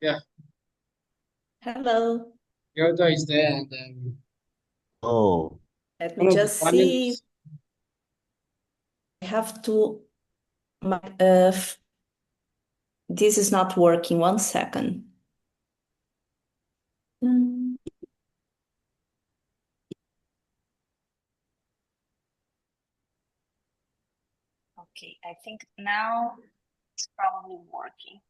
Yeah, Hello. your door is there, and Oh, let me one of the just see. panels. I have to. My, this is not working. 1 second. Mm, Okay, I think now it's probably working.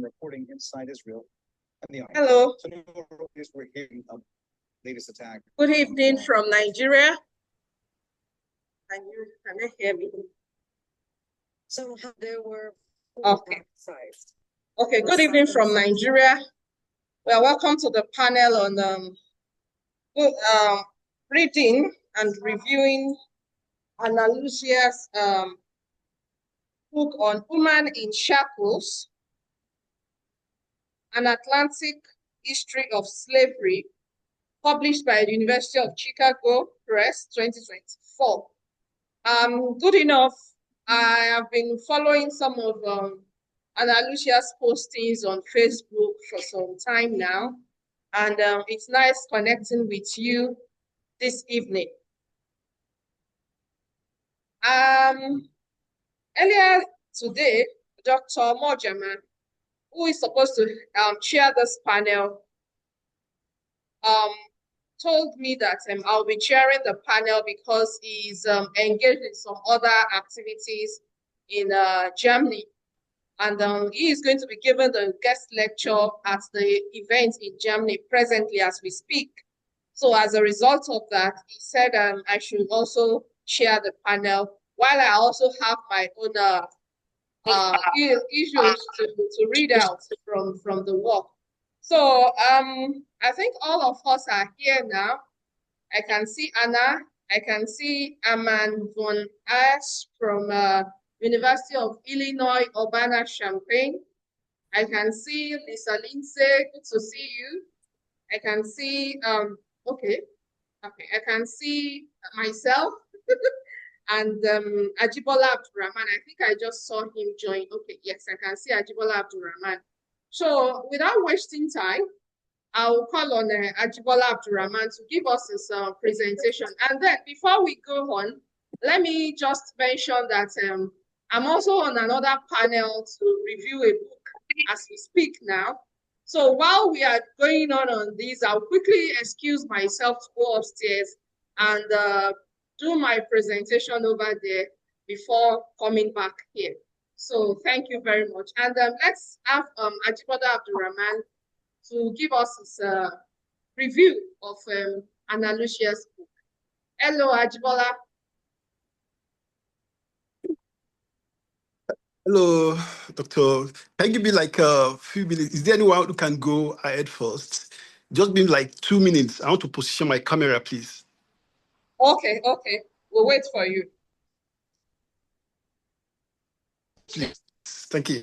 reporting inside Israel and the Hello. So we're hearing of latest attack. Good evening from Nigeria. Can you hear me? So there were okay. Okay, good evening from Nigeria. Well, welcome to the panel on reading and reviewing Ana Lucia's book on Woman in Shackles, An Atlantic History of Slavery, published by the University of Chicago Press, 2024. Good enough. I have been following some of Ana Lucia's postings on Facebook for some time now, and it's nice connecting with you this evening. Earlier today, Dr. Mojama, who is supposed to chair this panel, told me that I'll be chairing the panel because he's engaged in some other activities in Germany. And he is going to be giving the guest lecture at the event in Germany presently as we speak. So as a result of that, he said I should also chair the panel while I also have my own issues to read out from the work. So I think all of us are here now. I can see Anna. I can see Aman von Ash from University of Illinois, Urbana-Champaign. I can see Lisa Lindsay. Good to see you. I can see okay. I can see myself and Ajibola Abdurrahman. I think I just saw him join. Okay, yes, I can see Ajibola Abdurrahman. So without wasting time, I'll call on Ajibola Abdurrahman to give us his presentation. And then before we go on, let me just mention that I'm also on another panel to review a book as we speak now. So while we are going on this, I'll quickly excuse myself to go upstairs and do my presentation over there before coming back here. So thank you very much. And let's have Ajibola Abdurrahman to give us his review of Ana Lucia's book. Hello, Ajibola. Hello, Doctor. Can you give me like a few minutes? Is there anyone who can go ahead first? Just be like 2 minutes. I want to position my camera, please. Okay. We'll wait for you. Please. Thank you.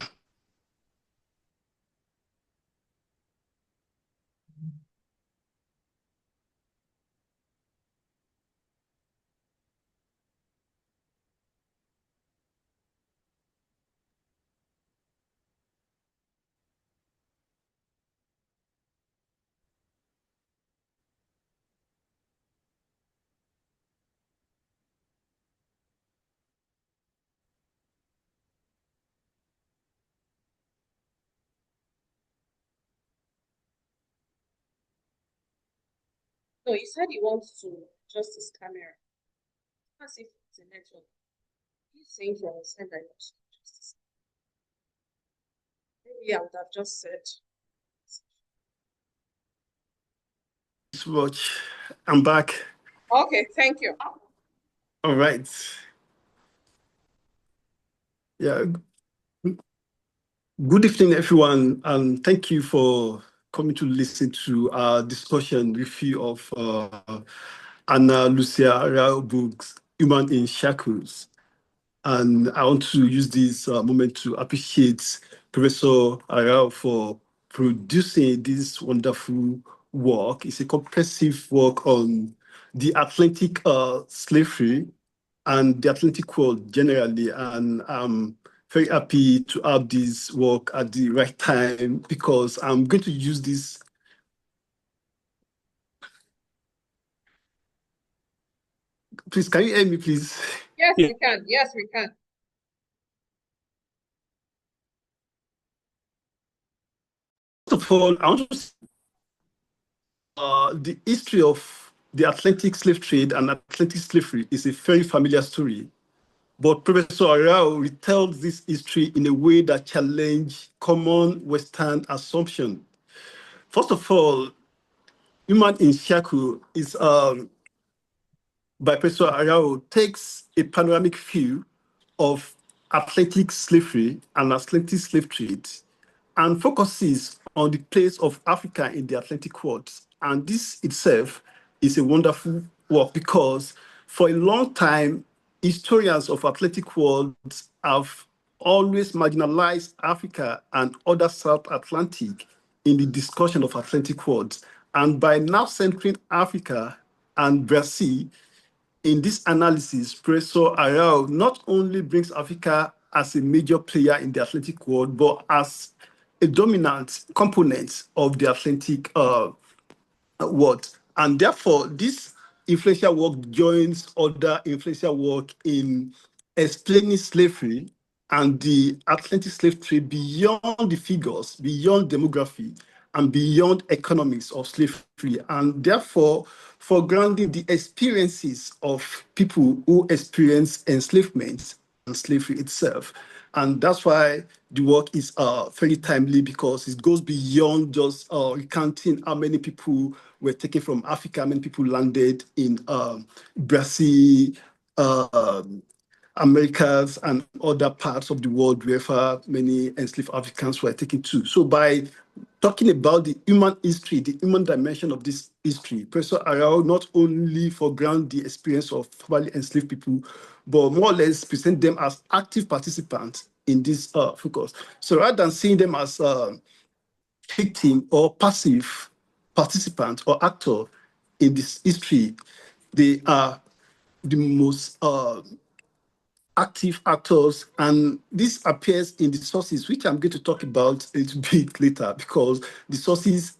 No, he said he wants to adjust his camera. Let's see if it's a network. He's saying he has said that he wants to adjust his camera. Maybe I would have just said. Watch. I'm back. Okay, thank you. All right. Yeah. Good evening, everyone, and thank you for coming to listen to our discussion review of Ana Lucia books, Woman in Shackles. And I want to use this moment to appreciate Professor Araujo for producing this wonderful work. It's a comprehensive work on the Atlantic slavery and the Atlantic world generally. And I'm very happy to have this work at the right time because I'm going to use this. Please, can you hear me, please? Yes, we can. Yes, we can. First of all, I want to say, the history of the Atlantic slave trade and Atlantic slavery is a very familiar story. But Professor Arao retells this history in a way that challenged common Western assumption. First of all, Human in Shackles is by Professor Arao takes a panoramic view of Atlantic slavery and Atlantic slave trade and focuses on the place of Africa in the Atlantic world. And this itself is a wonderful work because for a long time, historians of Atlantic worlds have always marginalized Africa and other South Atlantic in the discussion of Atlantic worlds. And by now centering Africa and Brazil in this analysis, Professor Arao not only brings Africa as a major player in the Atlantic world, but as a dominant component of the Atlantic world. And therefore, this influential work joins other influential work in explaining slavery and the Atlantic slave trade beyond the figures, beyond demography, and beyond economics of slavery, and therefore foregrounding the experiences of people who experience enslavement and slavery itself. And that's why the work is very timely because it goes beyond just recounting how many people were taken from Africa, how many people landed in Brazil, Americas, and other parts of the world wherever many enslaved Africans were taken to. So by talking about the human history, the human dimension of this history, Professor Arao not only foreground the experience of formerly enslaved people, but more or less present them as active participants in this focus. So rather than seeing them as victim or passive participant or actor in this history, they are the most active actors, and this appears in the sources, which I'm going to talk about a little bit later, because the sources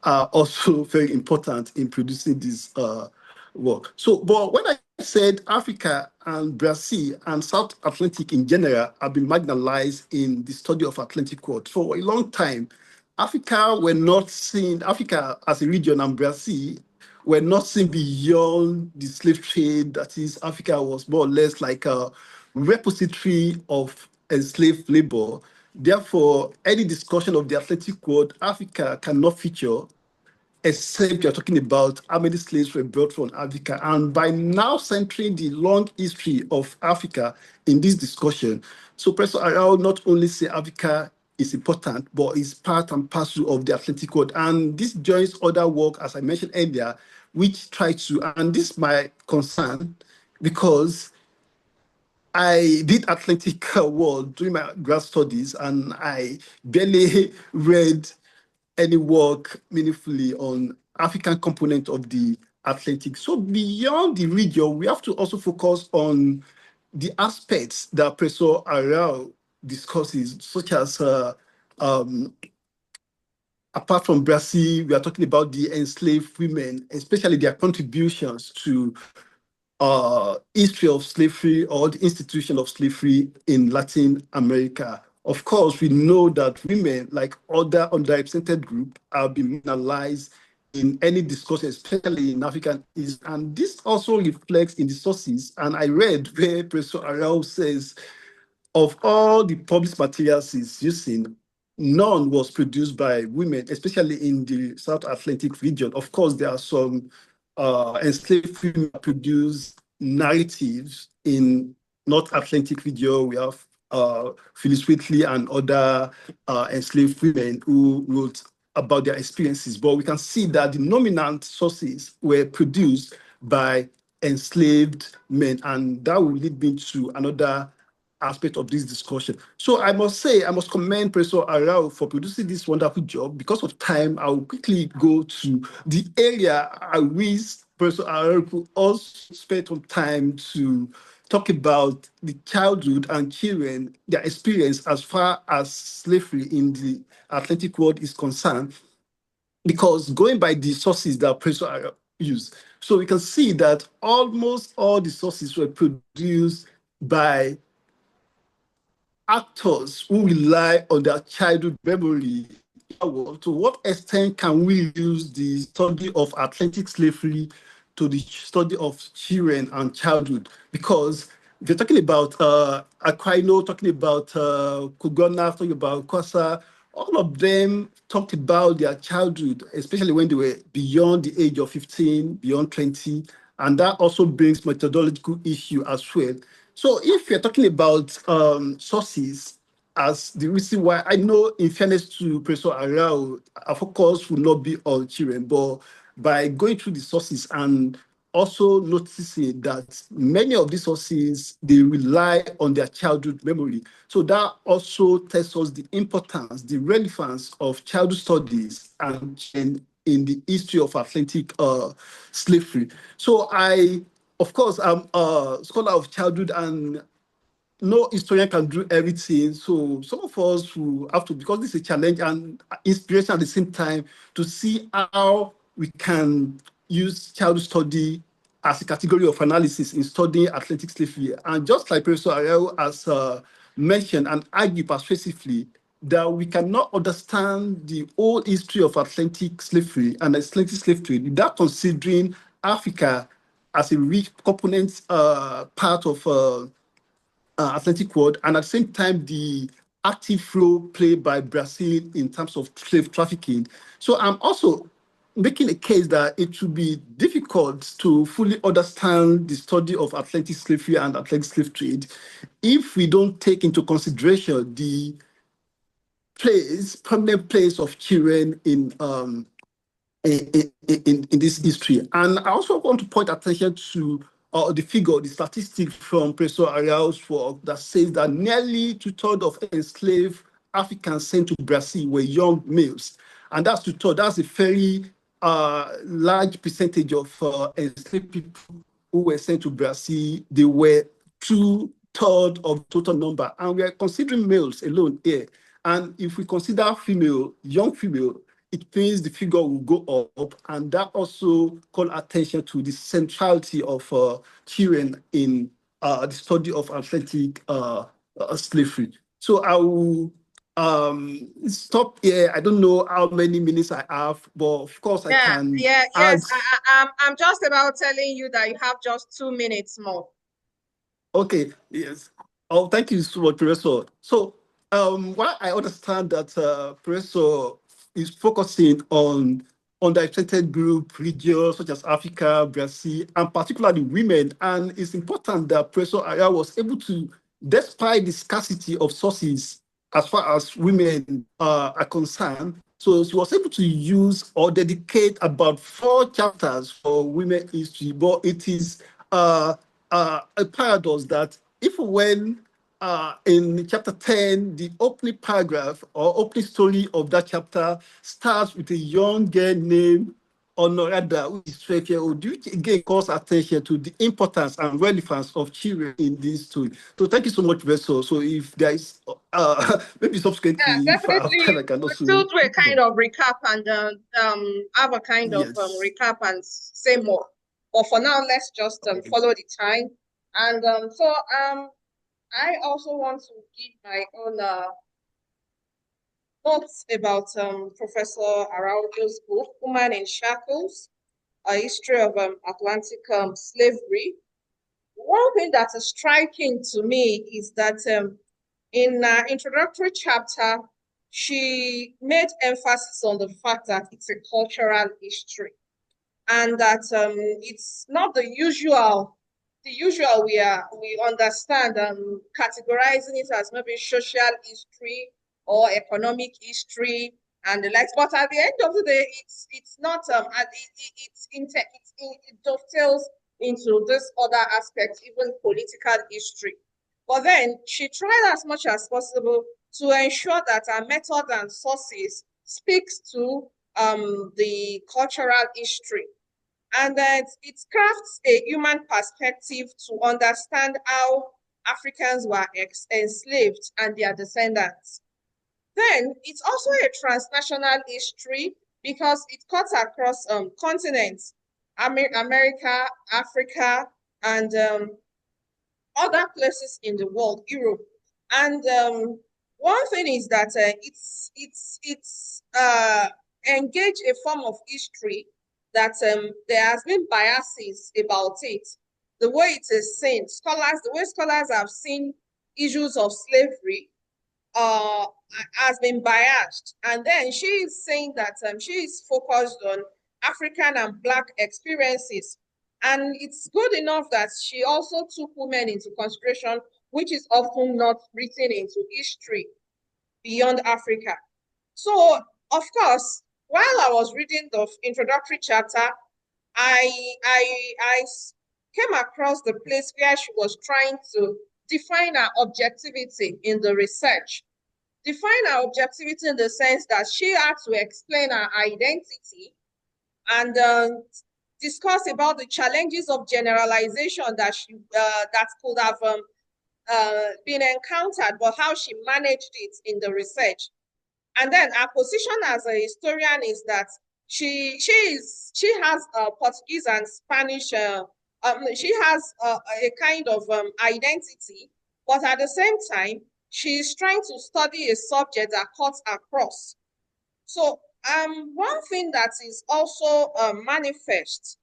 are also very important in producing this work. So, but when I said Africa and Brazil and South Atlantic in general have been marginalized in the study of Atlantic world for a long time, Africa were not seen, Africa as a region and Brazil were not seen beyond the slave trade. That is, Africa was more or less like a repository of enslaved labor. Therefore, any discussion of the Atlantic world, Africa cannot feature except you're talking about how many slaves were brought from Africa. And by now centering the long history of Africa in this discussion, so Professor Arao not only say Africa is important, but is part and parcel of the Atlantic world. And this joins other work, as I mentioned earlier, which try to, and this is my concern, because I did Atlantic world during my grad studies, and I barely read any work meaningfully on African component of the Atlantic. So beyond the region, we have to also focus on the aspects that Professor Arao discusses, such as apart from Brazil, we are talking about the enslaved women, especially their contributions to history of slavery or the institution of slavery in Latin America. Of course, we know that women, like other underrepresented groups, have been marginalized in any discussion, especially in African East. And this also reflects in the sources. And I read where Professor Arao says, of all the published materials he's using, none was produced by women, especially in the South Atlantic region. Of course, there are some enslaved women produce narratives in North Atlantic region. We have Phyllis Whitley and other enslaved women who wrote about their experiences. But we can see that the nominant sources were produced by enslaved men, and that will lead me to another aspect of this discussion. So I must say, I must commend Professor Arao for producing this wonderful job. Because of time, I will quickly go to the area I wish Professor Arao could also spend some time to talk about the childhood and children, their experience as far as slavery in the Atlantic world is concerned, because going by the sources that Professor Arao used, so we can see that almost all the sources were produced by actors who rely on their childhood memory. To what extent can we use the study of Atlantic slavery to the study of children and childhood? Because They're talking about Aquino, talking about Kugona, talking about Kosa. All of them talked about their childhood, especially when they were beyond the age of 15, beyond 20. And that also brings methodological issue as well. So if you're talking about sources as the reason why, I know in fairness to Professor Arao, our focus will not be on children, but by going through the sources and also noticing that many of these sources, they rely on their childhood memory. So that also tells us the importance, the relevance of childhood studies and in the history of Atlantic slavery. So of course, I'm a scholar of childhood, and no historian can do everything. So some of us who have to, because this is a challenge and inspiration at the same time, to see how we can use childhood study as a category of analysis in studying Atlantic slavery. And just like Professor Ariel has mentioned and argued persuasively, that we cannot understand the whole history of Atlantic slavery and Atlantic slave trade without considering Africa as a rich component part of Atlantic world, and at the same time, the active role played by Brazil in terms of slave trafficking. So I'm also making a case that it will be difficult to fully understand the study of Atlantic slavery and Atlantic slave trade if we don't take into consideration the permanent place of children in this history. And I also want to point attention to the figure, the statistic from Professor Ariel's work that says that nearly two-thirds of enslaved Africans sent to Brazil were young males. And that's two-thirds. That's a very large percentage of enslaved people who were sent to Brazil. They were two-thirds of the total number. And we are considering males alone here. And if we consider female, young female, it means the figure will go up, and that also call attention to the centrality of children in the study of Atlantic slavery. So I will stop here. I don't know how many minutes I have, but of course I can add. I'm just about telling you that you have just 2 minutes more. Okay, yes. Oh, thank you so much, Professor. So, while I understand that Professor is focusing on underrepresented group regions such as Africa, Brazil, and particularly women, and it's important that Professor Aya was able to, despite the scarcity of sources as far as women are concerned, so she was able to use or dedicate about 4 chapters for women history, but it is a paradox that if when in chapter 10, the opening paragraph or opening story of that chapter starts with a young girl named Honorada, who is 12 years old, which again calls attention to the importance and relevance of children in this story. So thank you so much, Vessel. So if there is maybe subsequently, if I have Definitely. time, I can We'll also. still do a kind of recap and have a kind of Yes. recap and say more. But for now, let's just follow the time. And I also want to give my own thoughts about Professor Araujo's book, Woman in Shackles, A History of Atlantic Slavery. One thing that is striking to me is that in the introductory chapter, she made emphasis on the fact that it's a cultural history and that it's not the usual we understand categorizing it as maybe social history or economic history and the likes. But at the end of the day, it's not it dovetails into this other aspect, even political history. But then she tried as much as possible to ensure that our method and sources speaks to the cultural history. And that it crafts a human perspective to understand how Africans were enslaved and their descendants. Then it's also a transnational history because it cuts across continents, America, Africa, and other places in the world, Europe. And one thing is that it's engaged a form of history that there has been biases about it. the way it is seen, the way scholars have seen issues of slavery has been biased. And then she is saying that she is focused on African and Black experiences. And it's good enough that she also took women into consideration, which is often not written into history beyond Africa. So, of course, while I was reading the introductory chapter, I came across the place where she was trying to define her objectivity in the research. Define her objectivity in the sense that she had to explain her identity and discuss about the challenges of generalization that that could have been encountered, but how she managed it in the research. And then her position as a historian is that she has Portuguese and Spanish. She has a kind of identity, but at the same time, she is trying to study a subject that cuts across. So one thing that is also manifest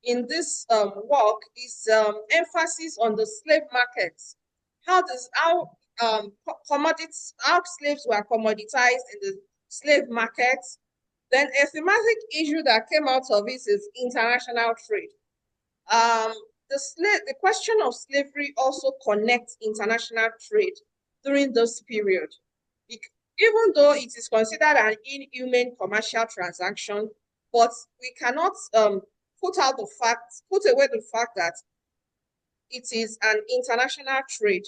in this work is emphasis on the slave markets. How slaves were commoditized in the slave markets. Then a thematic issue that came out of this is international trade. The question of slavery also connects international trade during this period. Even though it is considered an inhuman commercial transaction, but we cannot put away the fact that it is an international trade.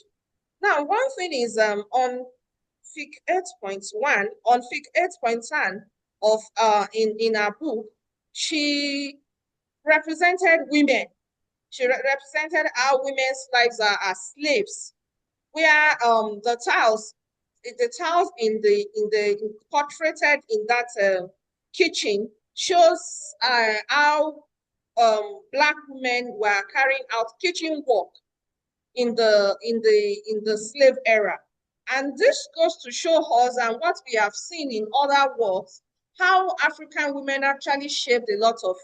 Now, one thing is on Fig 8.1, on Fig 8.1 of in our book, she represented women. She represented how women's lives are as slaves, where the tiles in the portraited in that kitchen shows how Black women were carrying out kitchen work in the slave era. And this goes to show us, and what we have seen in other works, how African women actually shaped a lot of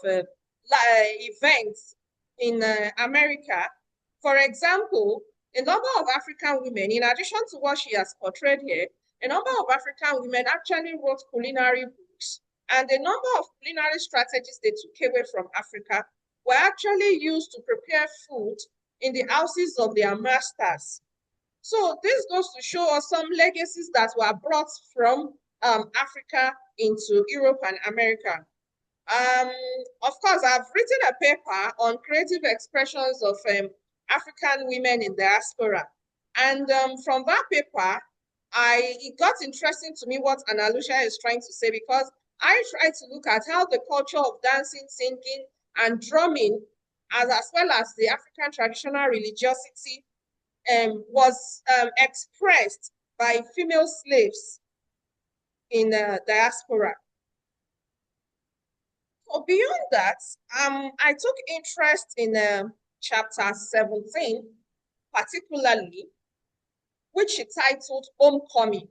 events in America. For example, a number of African women, in addition to what she has portrayed here, a number of African women actually wrote culinary books, and a number of culinary strategies they took away from Africa were actually used to prepare food in the houses of their masters. So this goes to show us some legacies that were brought from Africa into Europe and America. Of course, I've written a paper on creative expressions of African women in diaspora. And from that paper, it got interesting to me what Ana Lucia is trying to say, because I tried to look at how the culture of dancing, singing, and drumming, as well as the African traditional religiosity, was expressed by female slaves in diaspora. So beyond that, I took interest in chapter 17, particularly, which she titled Homecoming.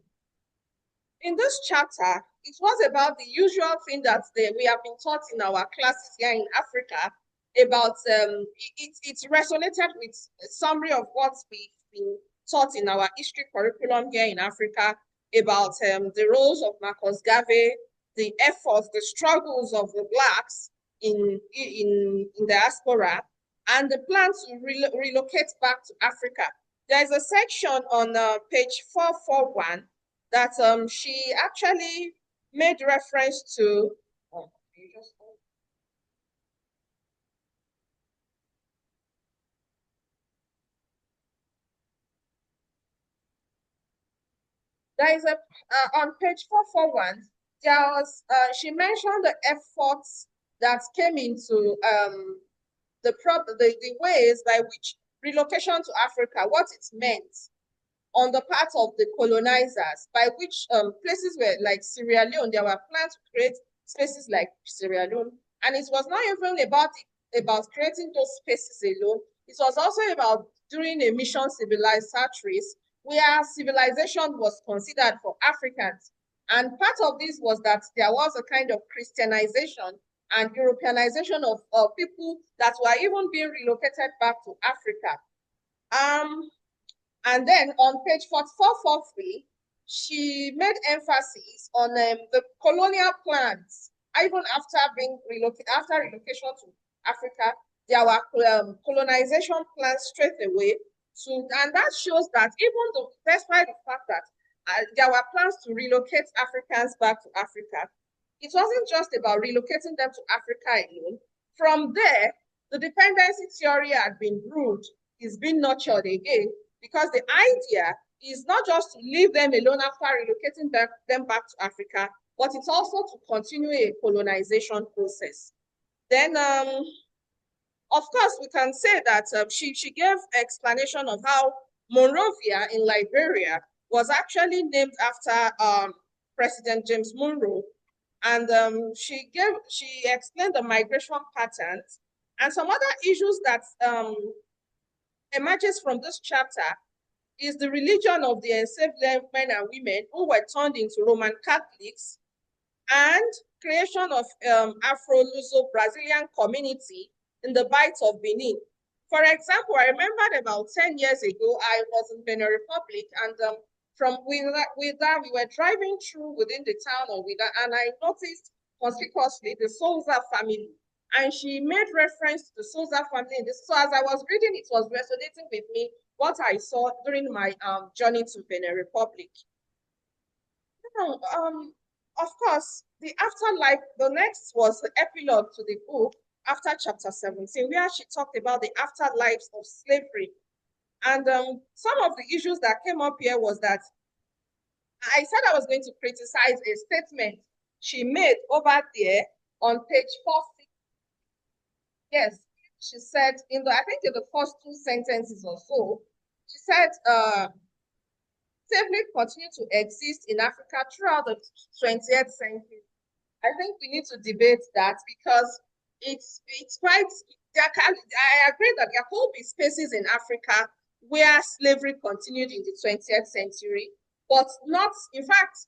In this chapter, it was about the usual thing that we have been taught in our classes here in Africa about, it resonated with a summary of what we've been taught in our history curriculum here in Africa about the roles of Marcus Garvey, the efforts, the struggles of the Blacks in diaspora, and the plan to relocate back to Africa. There's a section on page 441 that she actually made reference to. There is on page 441, there was, she mentioned the efforts that came into the ways by which relocation to Africa, what it meant on the part of the colonizers, by which places were like Sierra Leone, there were plans to create spaces like Sierra Leone. And it was not even about creating those spaces alone. It was also about doing a mission civilized searches, where civilization was considered for Africans. And part of this was that there was a kind of Christianization and Europeanization of people that were even being relocated back to Africa. And then on page 4443, she made emphasis on the colonial plans. Even after being relocated, after relocation to Africa, there were colonization plans straight away. And that shows that even though, despite the fact that there were plans to relocate Africans back to Africa, it wasn't just about relocating them to Africa alone. From there, the dependency theory had been brewed, is being nurtured again, because the idea is not just to leave them alone after relocating them back to Africa, but it's also to continue a colonization process. Then, of course, we can say that she gave explanation of how Monrovia in Liberia was actually named after President James Monroe. And she explained the migration patterns and some other issues that emerges from this chapter is the religion of the enslaved men and women who were turned into Roman Catholics, and creation of Afro-Luso-Brazilian community in the Bight of Benin. For example, I remembered about 10 years ago, I was in Benin Republic, and from Wida, we were driving through within the town of Wida, and I noticed conspicuously the Souza family. And she made reference to the Souza family in this. So as I was reading, it was resonating with me what I saw during my journey to Benin Republic. Now, of course, the afterlife, the next was the epilogue to the book after chapter 17, where she talked about the afterlives of slavery. And some of the issues that came up here was that I said I was going to criticize a statement she made over there on page 40. Yes, she said I think in the first two sentences or so, she said, slavery continued to exist in Africa throughout the 20th century. I think we need to debate that because it's quite, I agree that there could be spaces in Africa where slavery continued in the 20th century, but not, in fact,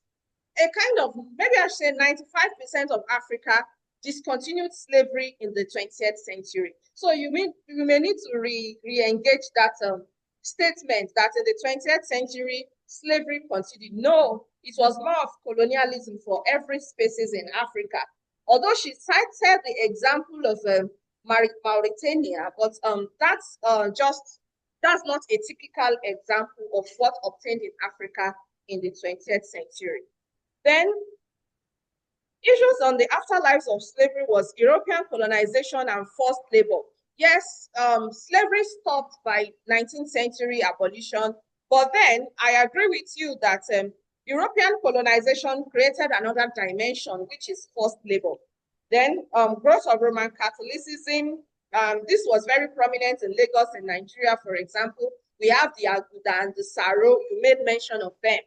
a kind of, maybe I should say 95% of Africa discontinued slavery in the 20th century. So you may need to re-engage that statement that in the 20th century, slavery continued. No, it was more of colonialism for every species in Africa. Although she cited the example of Mauritania, but that's not a typical example of what obtained in Africa in the 20th century. Then, issues on the afterlives of slavery was European colonization and forced labor. Yes, slavery stopped by 19th century abolition, but then I agree with you that European colonization created another dimension, which is forced labor. Then growth of Roman Catholicism. This was very prominent in Lagos in Nigeria, for example. We have the Aguda and the Saro, you made mention of them.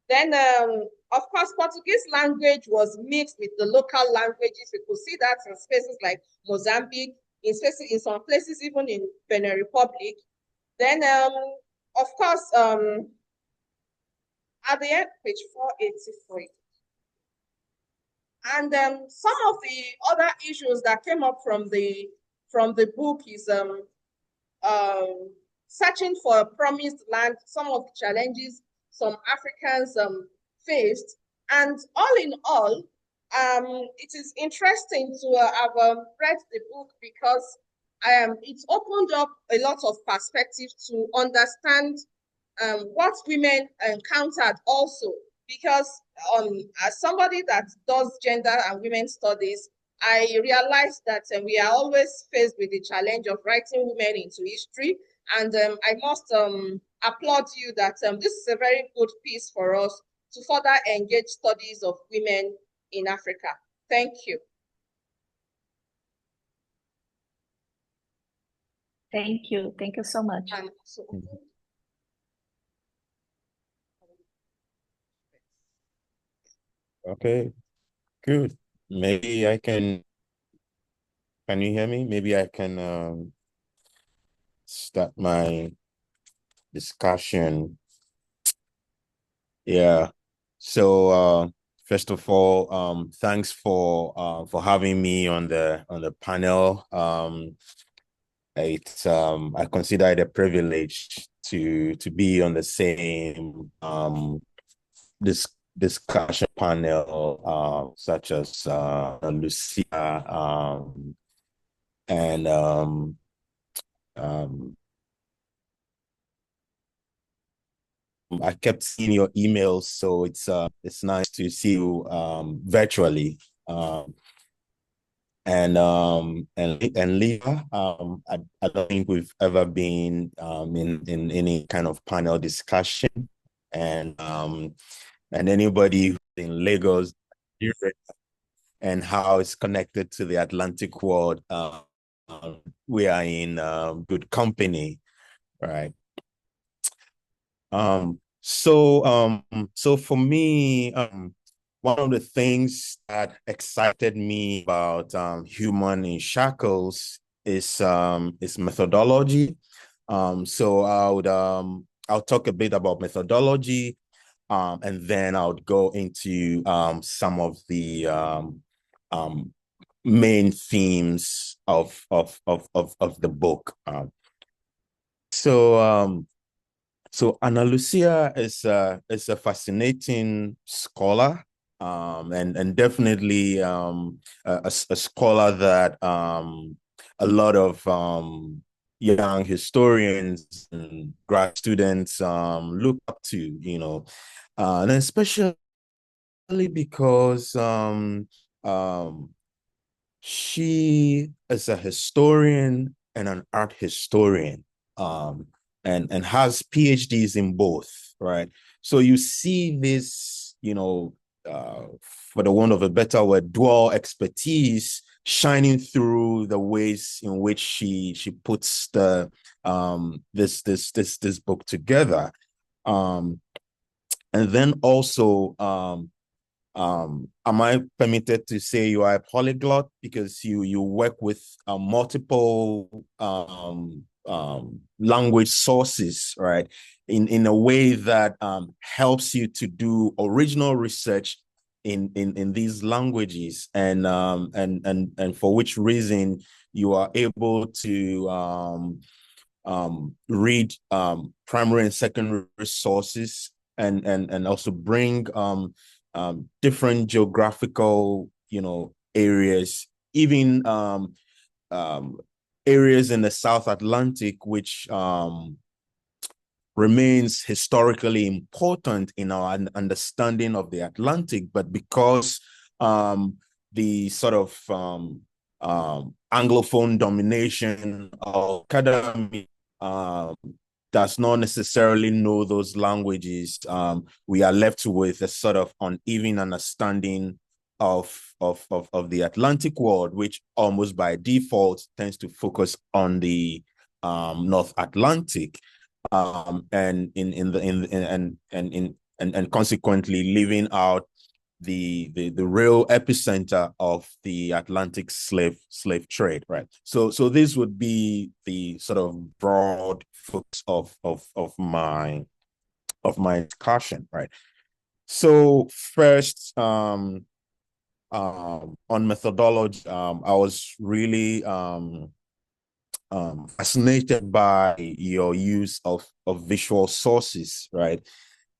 Then, of course, Portuguese language was mixed with the local languages. We could see that in spaces like Mozambique, in some places even in Benin Republic. Then, of course, at the end, page 483. And some of the other issues that came up from the book is searching for a promised land, some of the challenges some Africans faced. And all in all, it is interesting to have read the book because it's opened up a lot of perspective to understand what women encountered also. Because as somebody that does gender and women studies, I realized that we are always faced with the challenge of writing women into history. And I must applaud you that this is a very good piece for us to further engage studies of women in Africa. Thank you. Thank you. Thank you so much. Okay, good. Maybe I can you hear me? Maybe I can start my discussion. Yeah. So first of all, thanks for having me on the panel. I consider it a privilege to be on the same this discussion panel, such as Lucia, and I kept seeing your emails, so it's nice to see you virtually. And Leah, I don't think we've ever been in any kind of panel discussion, and anybody who's in Lagos and how it's connected to the Atlantic world, we are in good company, right? So for me, one of the things that excited me about Human in Shackles is methodology. So I'll talk a bit about methodology, and then I'll go into some of the main themes of the book. So Ana Lucia is a fascinating scholar, and definitely a scholar that a lot of young historians and grad students look up to, and especially because she is a historian and an art historian. And has PhDs in both, right? So you see this, for the want of a better word, dual expertise shining through the ways in which she puts the this book together. And then also, am I permitted to say you are a polyglot because you work with multiple language sources, right? In a way that helps you to do original research in these languages, and for which reason you are able to read primary and secondary sources, and also bring different geographical, areas, even areas in the South Atlantic, which remains historically important in our understanding of the Atlantic, but because the sort of Anglophone domination of academy does not necessarily know those languages, we are left with a sort of uneven understanding of the Atlantic world, which almost by default tends to focus on the North Atlantic, and consequently leaving out the real epicenter of the Atlantic slave trade, right? So this would be the sort of broad focus of my discussion, right? So first, on methodology, I was really fascinated by your use of visual sources, right?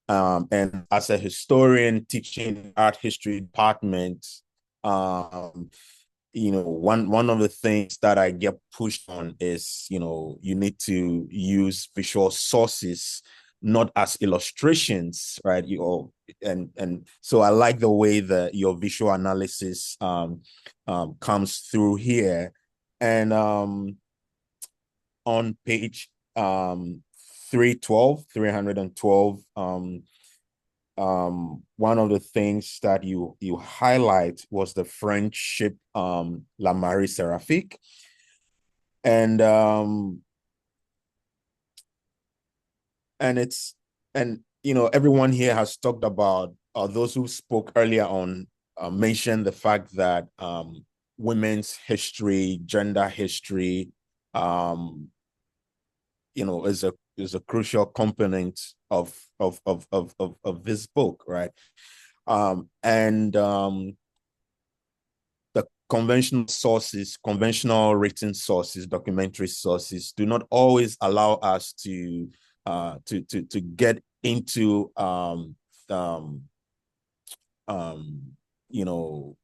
And as a historian teaching art history department, one of the things that I get pushed on is, you need to use visual sources, not as illustrations, right? And so I like the way that your visual analysis comes through here. And on page 312, one of the things that you highlight was the French ship La Marie Seraphique, and everyone here has talked about, those who spoke earlier on mentioned the fact that women's history, gender history, is a crucial component of this book, right? And the conventional sources, conventional written sources, documentary sources do not always allow us to get into you know,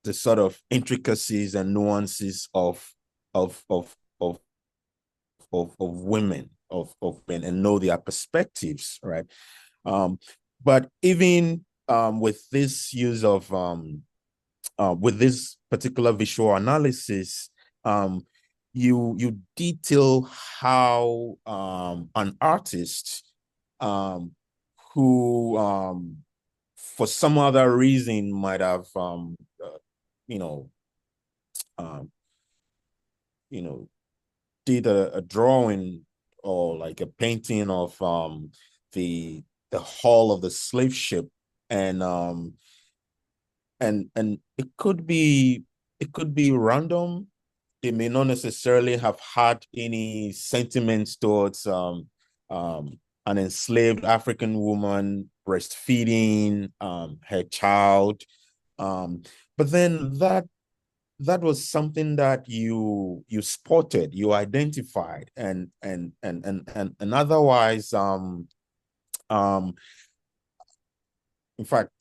the sort of intricacies and nuances of women, of men, and know their perspectives, right? But even with this use of with this particular visual analysis, you detail how an artist who for some other reason might have you know um, did a drawing or like a painting of the hull of the slave ship, and it could be random. It may not necessarily have had any sentiments towards an enslaved African woman breastfeeding her child, but then that was something that you spotted, you identified, and otherwise in fact,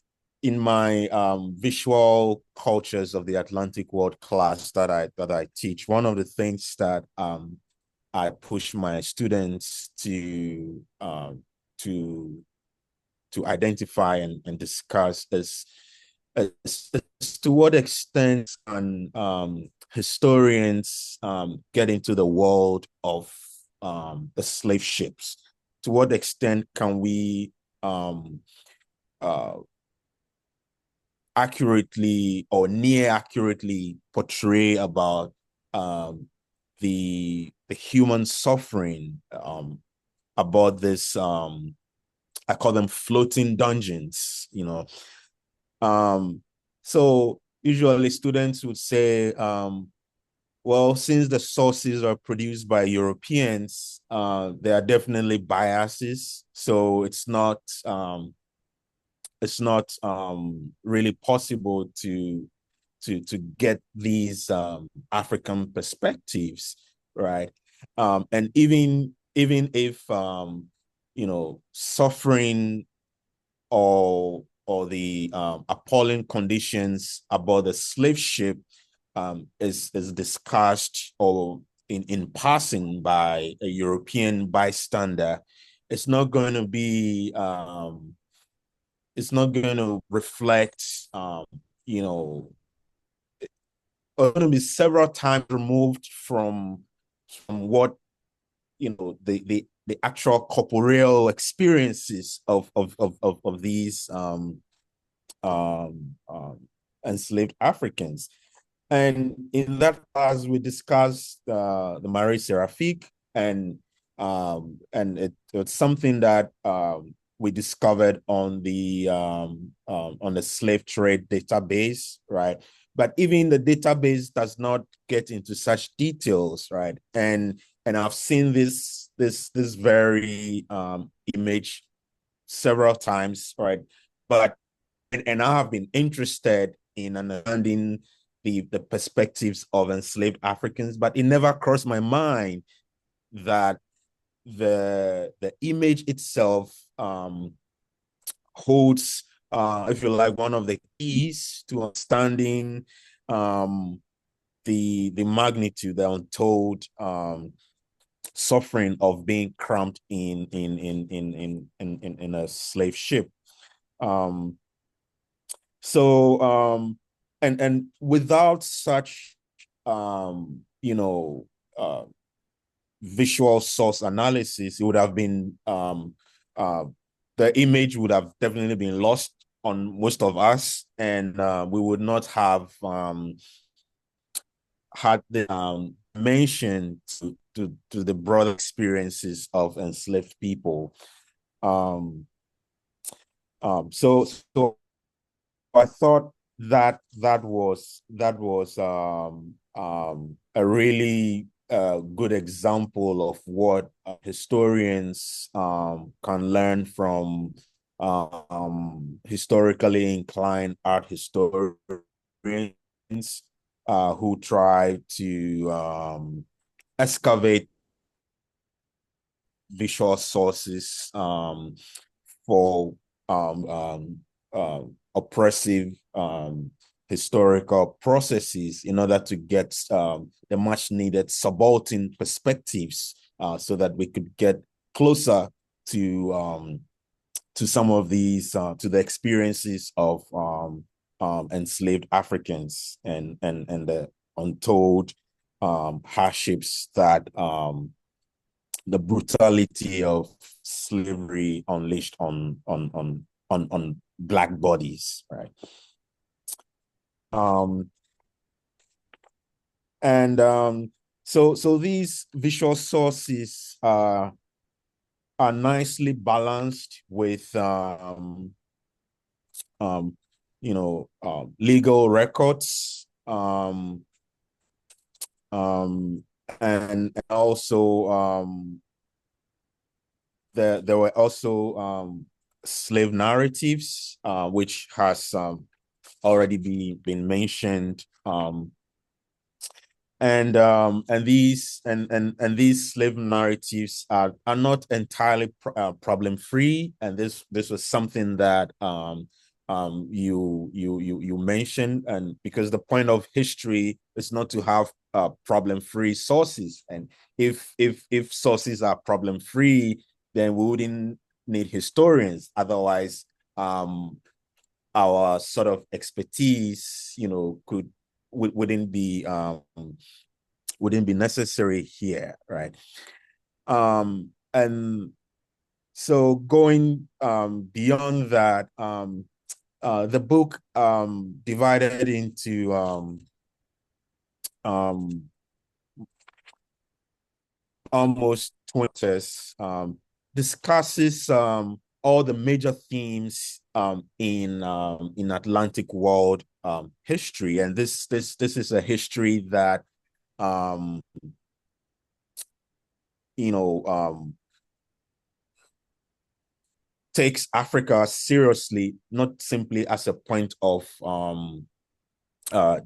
in my visual cultures of the Atlantic world class that I teach, one of the things that I push my students to identify and discuss is to what extent can historians get into the world of the slave ships? To what extent can we accurately or near accurately portray about the human suffering about this I call them floating dungeons, you know. So usually students would say, well, since the sources are produced by Europeans, there are definitely biases. So it's not really possible to get these African perspectives, right? And even if you know, suffering or the appalling conditions about the slave ship is discussed or in passing by a European bystander, it's not going to be it's not going to reflect you know, it's going to be several times removed from what, you know, the actual corporeal experiences of these enslaved Africans. And in that class, we discussed the Mare Seraphique, and it's something that we discovered on the slave trade database, right? But even the database does not get into such details, right? And I've seen this very image several times, right? But and I have been interested in understanding the perspectives of enslaved Africans, but it never crossed my mind that the image itself holds, if you like, one of the keys to understanding the magnitude, the untold suffering of being cramped in a slave ship. And without such you know, visual source analysis, it would have been the image would have definitely been lost on most of us, and we would not have had the mention to the broader experiences of enslaved people. So I thought that was a really good example of what historians can learn from historically inclined art historians who try to excavate visual sources for oppressive historical processes in order to get the much needed subaltern perspectives so that we could get closer to some of these to the experiences of enslaved Africans and the untold hardships that the brutality of slavery unleashed on Black bodies, right? So these visual sources are nicely balanced with legal records and also there were also slave narratives, which has already been mentioned, and these slave narratives are not entirely problem free, and this was something that you mentioned, and because the point of history is not to have problem free sources, and if sources are problem free, then we wouldn't need historians. Otherwise, our sort of expertise, wouldn't be necessary here, right? And so going beyond that, the book divided into almost 20 discusses all the major themes in Atlantic world history, and this is a history that takes Africa seriously, not simply as a point of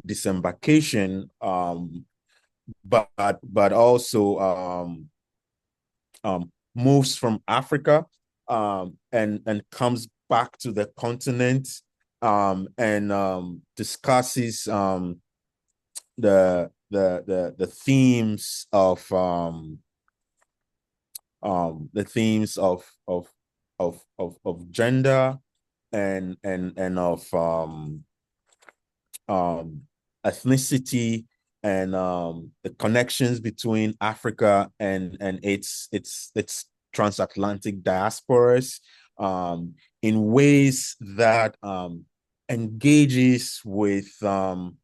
disembarkation, but also moves from Africa and comes back to the continent and discusses the themes of gender and of ethnicity and the connections between Africa and its transatlantic diasporas in ways that engages with not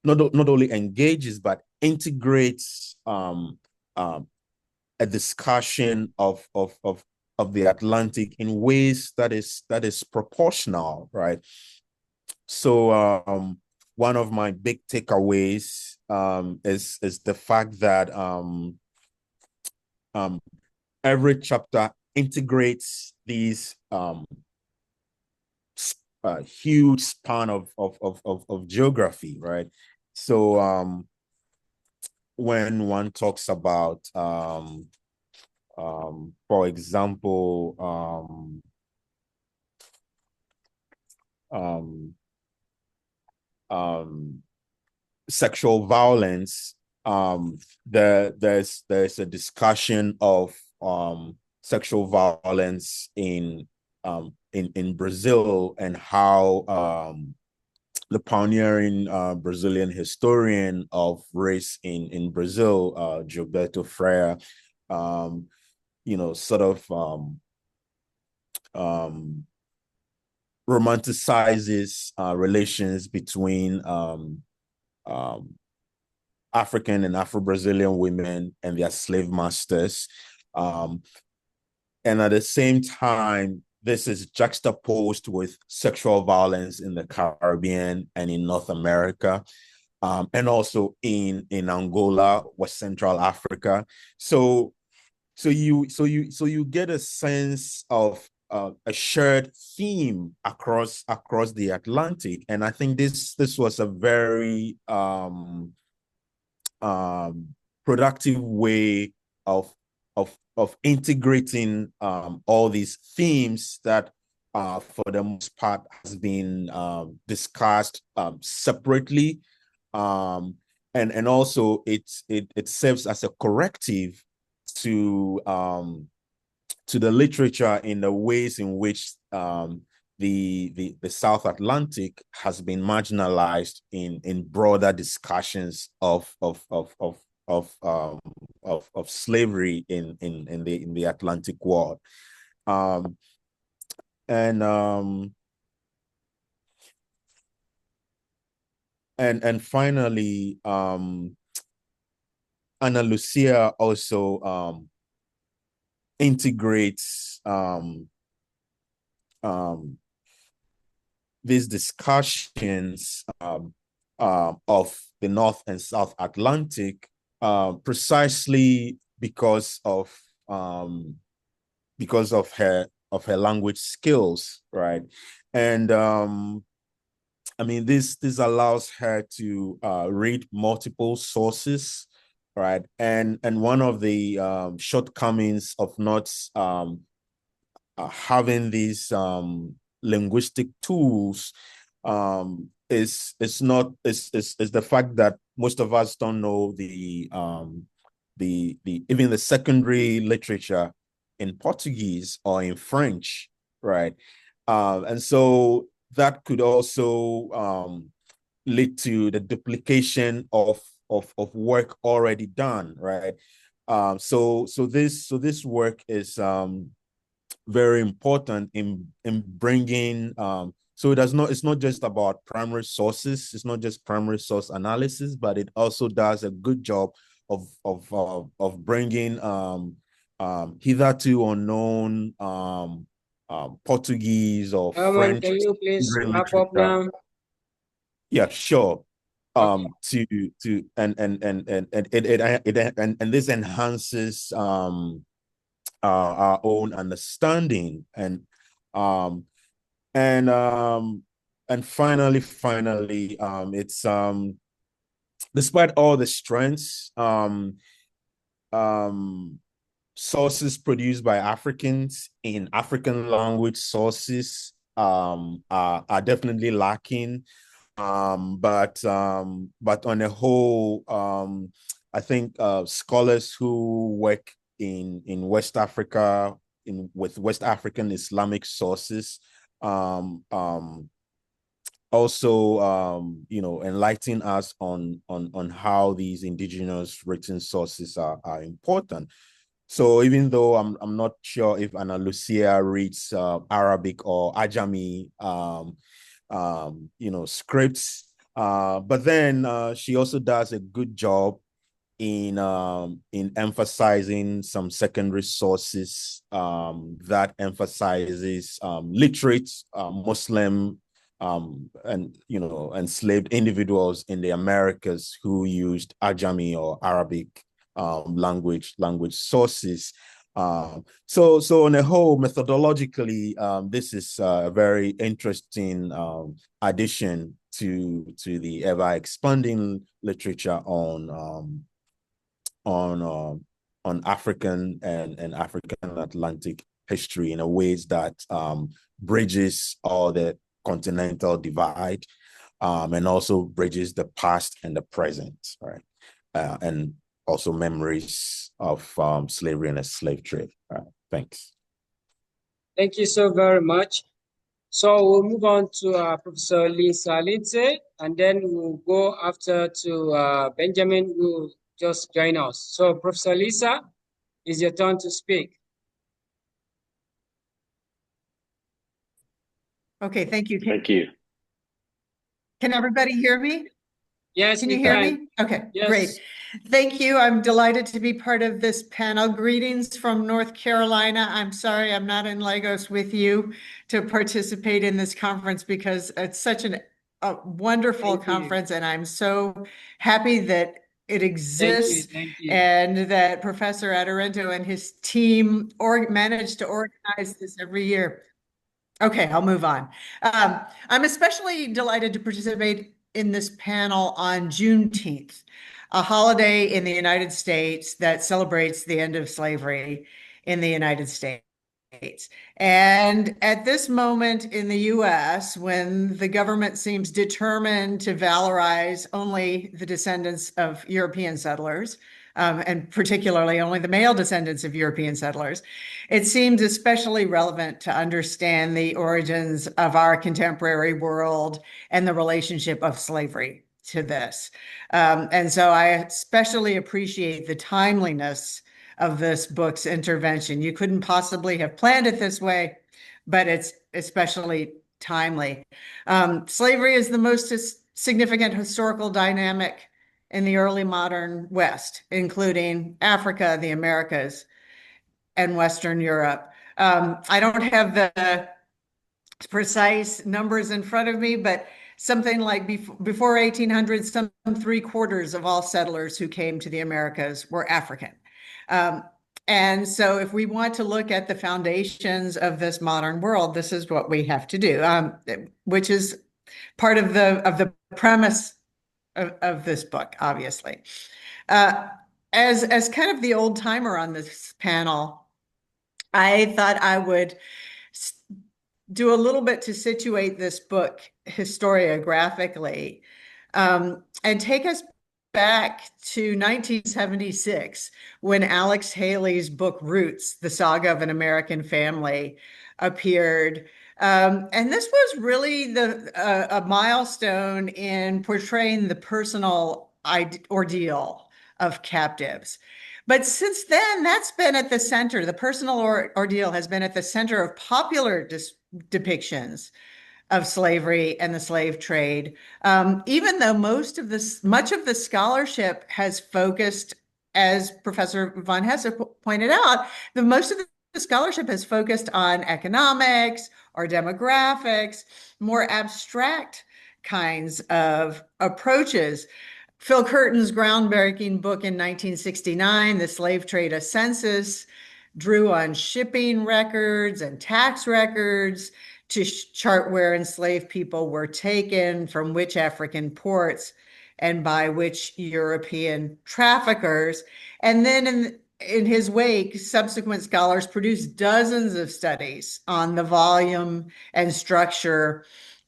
only engages but integrates a discussion of the Atlantic in ways that is proportional, right? So one of my big takeaways is the fact that every chapter integrates these huge span of geography, right? So when one talks about for example sexual violence, there's a discussion of sexual violence in Brazil, and how the pioneering Brazilian historian of race in Brazil, Gilberto Freire, sort of romanticizes relations between African and Afro-Brazilian women and their slave masters. And at the same time, this is juxtaposed with sexual violence in the Caribbean and in North America, and also in Angola, West Central Africa. So you get a sense of a shared theme across the Atlantic, and I think this was a very productive way of integrating all these themes that for the most part has been discussed separately, and also it serves as a corrective to the literature in the ways in which the South Atlantic has been marginalized in broader discussions of slavery in the Atlantic world. And finally, Ana Lucia also integrates these discussions of the North and South Atlantic precisely because of her language skills, right? And I mean, this allows her to read multiple sources, right? And one of the shortcomings of not having these linguistic tools is the fact that most of us don't know the even the secondary literature in Portuguese or in French, right? And so that could also lead to the duplication of work already done, right? So this work is very important in bringing so it's not just about primary sources, it's not just primary source analysis, but it also does a good job of bringing hitherto unknown Portuguese or French Can you please wrap up literature. now? Yeah, sure. Okay. And this enhances our own understanding, and finally it's despite all the strengths, sources produced by Africans in African language sources are definitely lacking. But on a whole, I think scholars who work in West Africa with West African Islamic sources also enlighten us on how these indigenous written sources are important. So even though I'm not sure if Ana Lucia reads Arabic or Ajami scripts, but then she also does a good job in emphasizing some secondary sources that emphasizes literate Muslim and enslaved individuals in the Americas who used Ajami or Arabic language sources. So on a whole, methodologically, this is a very interesting addition to the ever expanding literature on African and African Atlantic history in a ways that bridges all the continental divide and also bridges the past and the present, right? And also memories of slavery and the slave trade. Thanks. Thank you so very much. So we'll move on to Professor Lisa Lindsay, and then we'll go after to Benjamin, who will just join us. So Professor Lisa, it's your turn to speak. Okay, thank you. Thank you. Can everybody hear me? Yes, Can we you hear can. me? Okay, Yes. great. Thank you. I'm delighted to be part of this panel. Greetings from North Carolina. I'm sorry I'm not in Lagos with you to participate in this conference because it's such a wonderful Thank you. conference, and I'm so happy that it exists, Thank you. and that Professor Adarento and his team managed to organize this every year. Okay, I'll move on. I'm especially delighted to participate in this panel on Juneteenth, a holiday in the United States that celebrates the end of slavery in the United States. And at this moment in the US, when the government seems determined to valorize only the descendants of European settlers, and particularly only the male descendants of European settlers, it seems especially relevant to understand the origins of our contemporary world and the relationship of slavery to this. And so I especially appreciate the timeliness of this book's intervention. You couldn't possibly have planned it this way, but it's especially timely. Slavery is the most significant historical dynamic in the early modern West, including Africa, the Americas, and Western Europe. I don't have the precise numbers in front of me, but something like before 1800, some 3/4 of all settlers who came to the Americas were African. And so if we want to look at the foundations of this modern world, this is what we have to do, which is part of the premise of this book, obviously. As kind of the old timer on this panel, I thought I would do a little bit to situate this book historiographically, and take us back to 1976 when Alex Haley's book Roots, The Saga of an American Family, appeared. And this was really a milestone in portraying the personal ordeal of captives. But since then, that's been at the center. The personal ordeal has been at the center of popular depictions of slavery and the slave trade, even though much of the scholarship has focused, as Professor Von Hesse pointed out, most of the scholarship has focused on economics or demographics, more abstract kinds of approaches. Phil Curtin's groundbreaking book in 1969, The Slave Trade: A Census, drew on shipping records and tax records to chart where enslaved people were taken, from which African ports, and by which European traffickers. And then in his wake, subsequent scholars produced dozens of studies on the volume and structure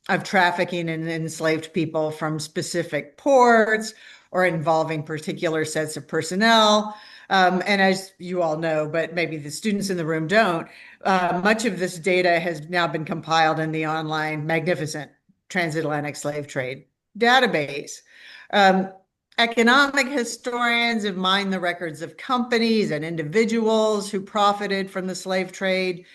of trafficking in enslaved people from specific ports or involving particular sets of personnel. And as you all know, but maybe the students in the room don't, much of this data has now been compiled in the online magnificent Transatlantic Slave Trade database. Economic historians have mined the records of companies and individuals who profited from the slave trade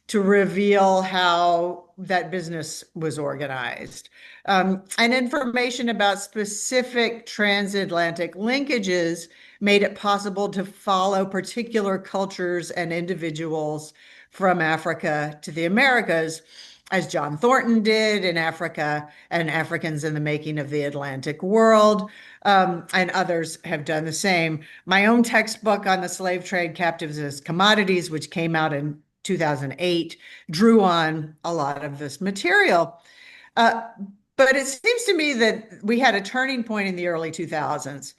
to reveal how that business was organized. And information about specific transatlantic linkages made it possible to follow particular cultures and individuals from Africa to the Americas, as John Thornton did in Africa and Africans in the Making of the Atlantic World, and others have done the same. My own textbook on the slave trade, Captives as Commodities, which came out in 2008, drew on a lot of this material. But it seems to me that we had a turning point in the early 2000s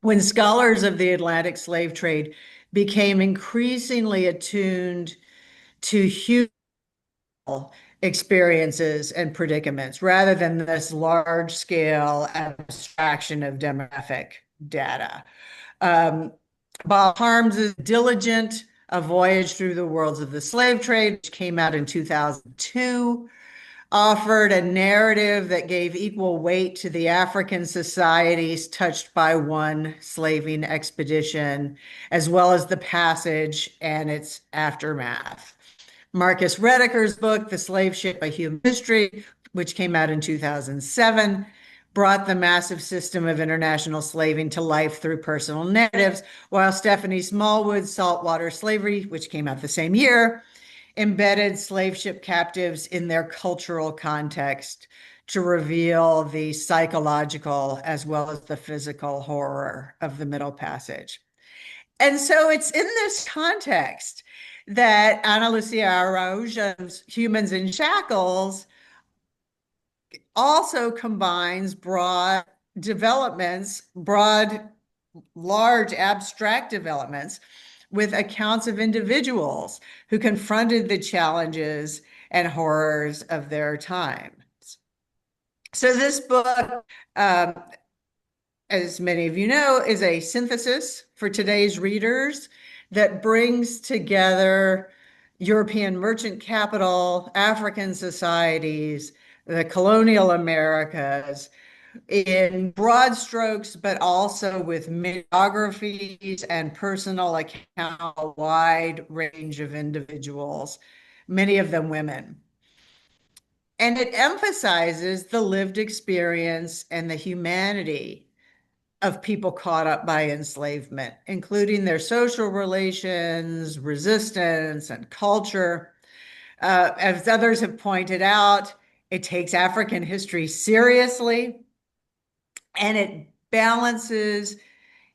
when scholars of the Atlantic slave trade became increasingly attuned to human experiences and predicaments rather than this large-scale abstraction of demographic data. Bob Harms's Diligent, A Voyage Through the Worlds of the Slave Trade, which came out in 2002, offered a narrative that gave equal weight to the African societies touched by one slaving expedition, as well as the passage and its aftermath. Marcus Rediker's book, The Slave Ship: A Human History, which came out in 2007, brought the massive system of international slaving to life through personal narratives, while Stephanie Smallwood's Saltwater Slavery, which came out the same year, embedded slave ship captives in their cultural context to reveal the psychological as well as the physical horror of the Middle Passage. And so it's in this context that Ana Lucia Araujo's Humans in Shackles also combines broad developments, large abstract developments with accounts of individuals who confronted the challenges and horrors of their times. So this book, as many of you know, is a synthesis for today's readers that brings together European merchant capital, African societies, the colonial Americas in broad strokes, but also with biographies and personal account, a wide range of individuals, many of them women. And it emphasizes the lived experience and the humanity of people caught up by enslavement, including their social relations, resistance, and culture. As others have pointed out, it takes African history seriously, and it balances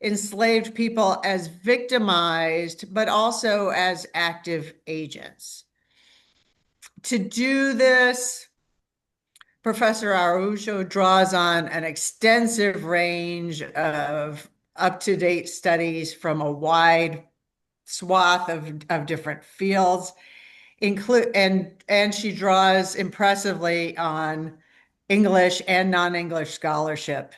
enslaved people as victimized, but also as active agents. To do this, Professor Araujo draws on an extensive range of up-to-date studies from a wide swath of different fields, and she draws impressively on English and non-English scholarship,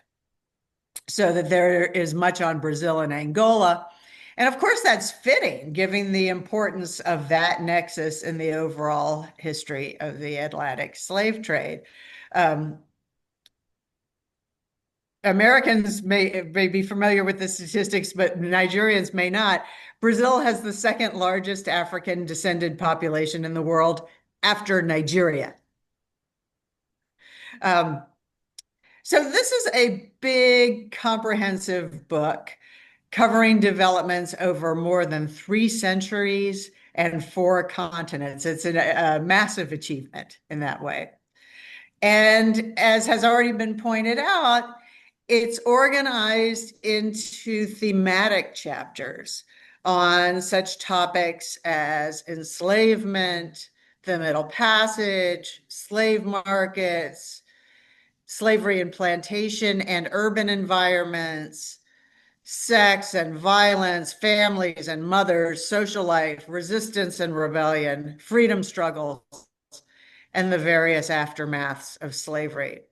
so that there is much on Brazil and Angola. And of course, that's fitting, given the importance of that nexus in the overall history of the Atlantic slave trade. Americans may be familiar with the statistics, but Nigerians may not. Brazil has the second largest African descended population in the world after Nigeria. So this is a big, comprehensive book covering developments over more than 3 centuries and 4 continents. It's a massive achievement in that way. And as has already been pointed out, it's organized into thematic chapters on such topics as enslavement, the Middle Passage, slave markets, slavery and plantation and urban environments, sex and violence, families and mothers, social life, resistance and rebellion, freedom struggles, and the various aftermaths of slavery.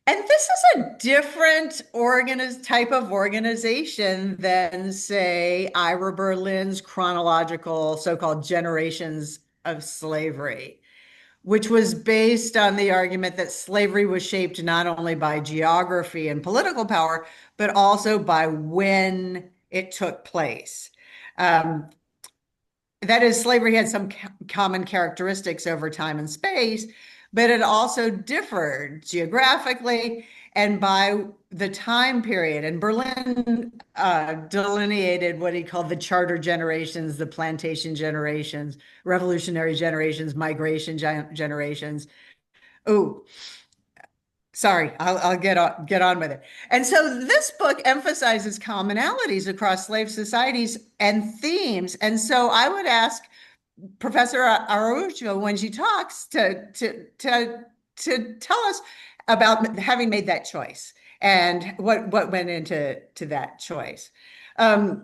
And this is a different type of organization than, say, Ira Berlin's chronological so-called generations of slavery, which was based on the argument that slavery was shaped not only by geography and political power, but also by when it took place. That is, slavery had some common characteristics over time and space, but it also differed geographically and by the time period. And Berlin delineated what he called the charter generations, the plantation generations, revolutionary generations, migration generations. Oh, sorry, I'll get on with it. And so this book emphasizes commonalities across slave societies and themes. And so I would ask Professor Araujo, when she talks, to tell us about having made that choice and what went into that choice. Like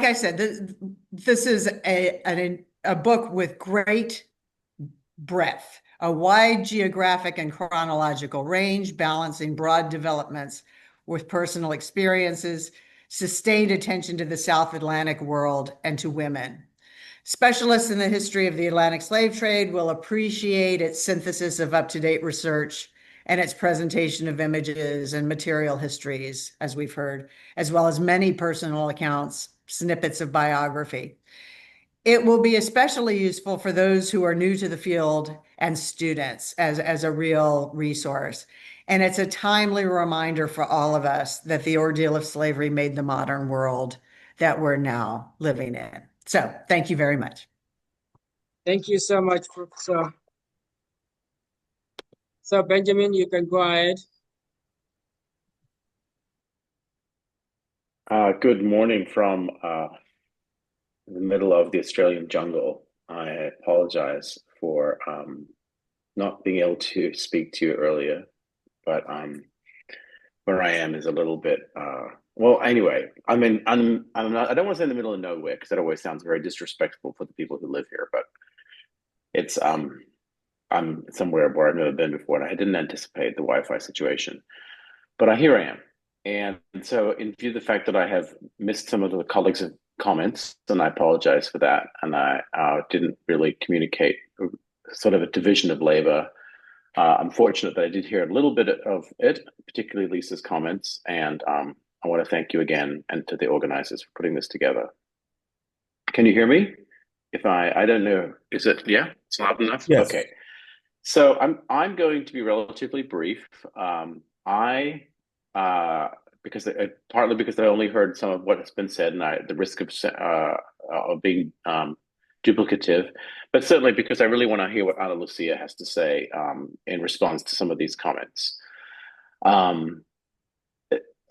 I said, this is a book with great breadth, a wide geographic and chronological range, balancing broad developments with personal experiences, sustained attention to the South Atlantic world and to women. Specialists in the history of the Atlantic slave trade will appreciate its synthesis of up-to-date research and its presentation of images and material histories, as we've heard, as well as many personal accounts, snippets of biography. It will be especially useful for those who are new to the field and students as a real resource. And it's a timely reminder for all of us that the ordeal of slavery made the modern world that we're now living in. So thank you very much. Thank you so much, Professor. So Benjamin, you can go ahead. Good morning from the middle of the Australian jungle. I apologize for not being able to speak to you earlier, but where I am is a little bit well, anyway, I mean, I'm not, I don't want to say in the middle of nowhere because that always sounds very disrespectful for the people who live here, but it's I'm somewhere where I've never been before, and I didn't anticipate the Wi-Fi situation. But here I am. And so, in view of the fact that I have missed some of the colleagues' comments, and I apologize for that, and I didn't really communicate sort of a division of labor. I'm fortunate that I did hear a little bit of it, particularly Lisa's comments, and I want to thank you again and to the organizers for putting this together. Can you hear me? If I don't know, is it, yeah, it's loud enough? Yes. Okay. So I'm going to be relatively brief. Because partly because I only heard some of what has been said, and the risk of being duplicative, but certainly because I really want to hear what Ana Lucia has to say in response to some of these comments.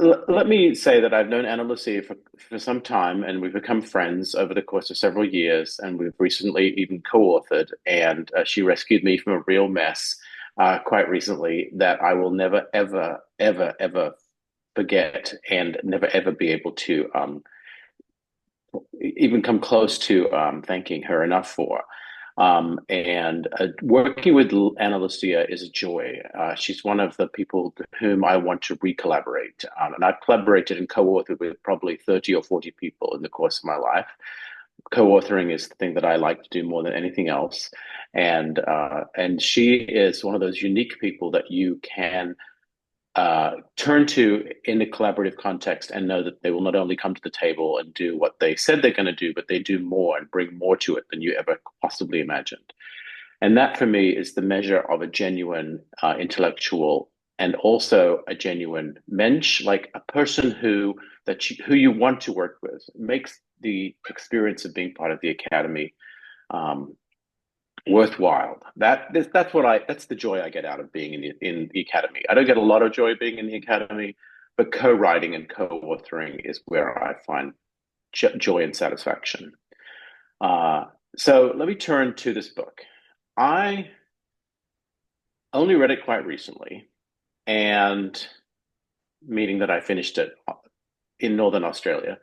Let me say that I've known Ana Lucia for some time, and we've become friends over the course of several years, and we've recently even co-authored, and she rescued me from a real mess quite recently that I will never, ever, ever, ever forget, and never, ever be able to even come close to thanking her enough for. And working with Ana Lucia is a joy. She's one of the people to whom I want to re-collaborate. And I've collaborated and co-authored with probably 30 or 40 people in the course of my life. Co-authoring is the thing that I like to do more than anything else. And she is one of those unique people that you can turn to in a collaborative context and know that they will not only come to the table and do what they said they're going to do, but they do more and bring more to it than you ever possibly imagined. And that for me is the measure of a genuine intellectual and also a genuine mensch, like a person who you want to work with. It makes the experience of being part of the academy worthwhile. That's the joy I get out of being in the academy. I don't get a lot of joy being in the academy, but co-writing and co-authoring is where I find joy and satisfaction. So let me turn to this book. I only read it quite recently, and meaning that I finished it in Northern Australia,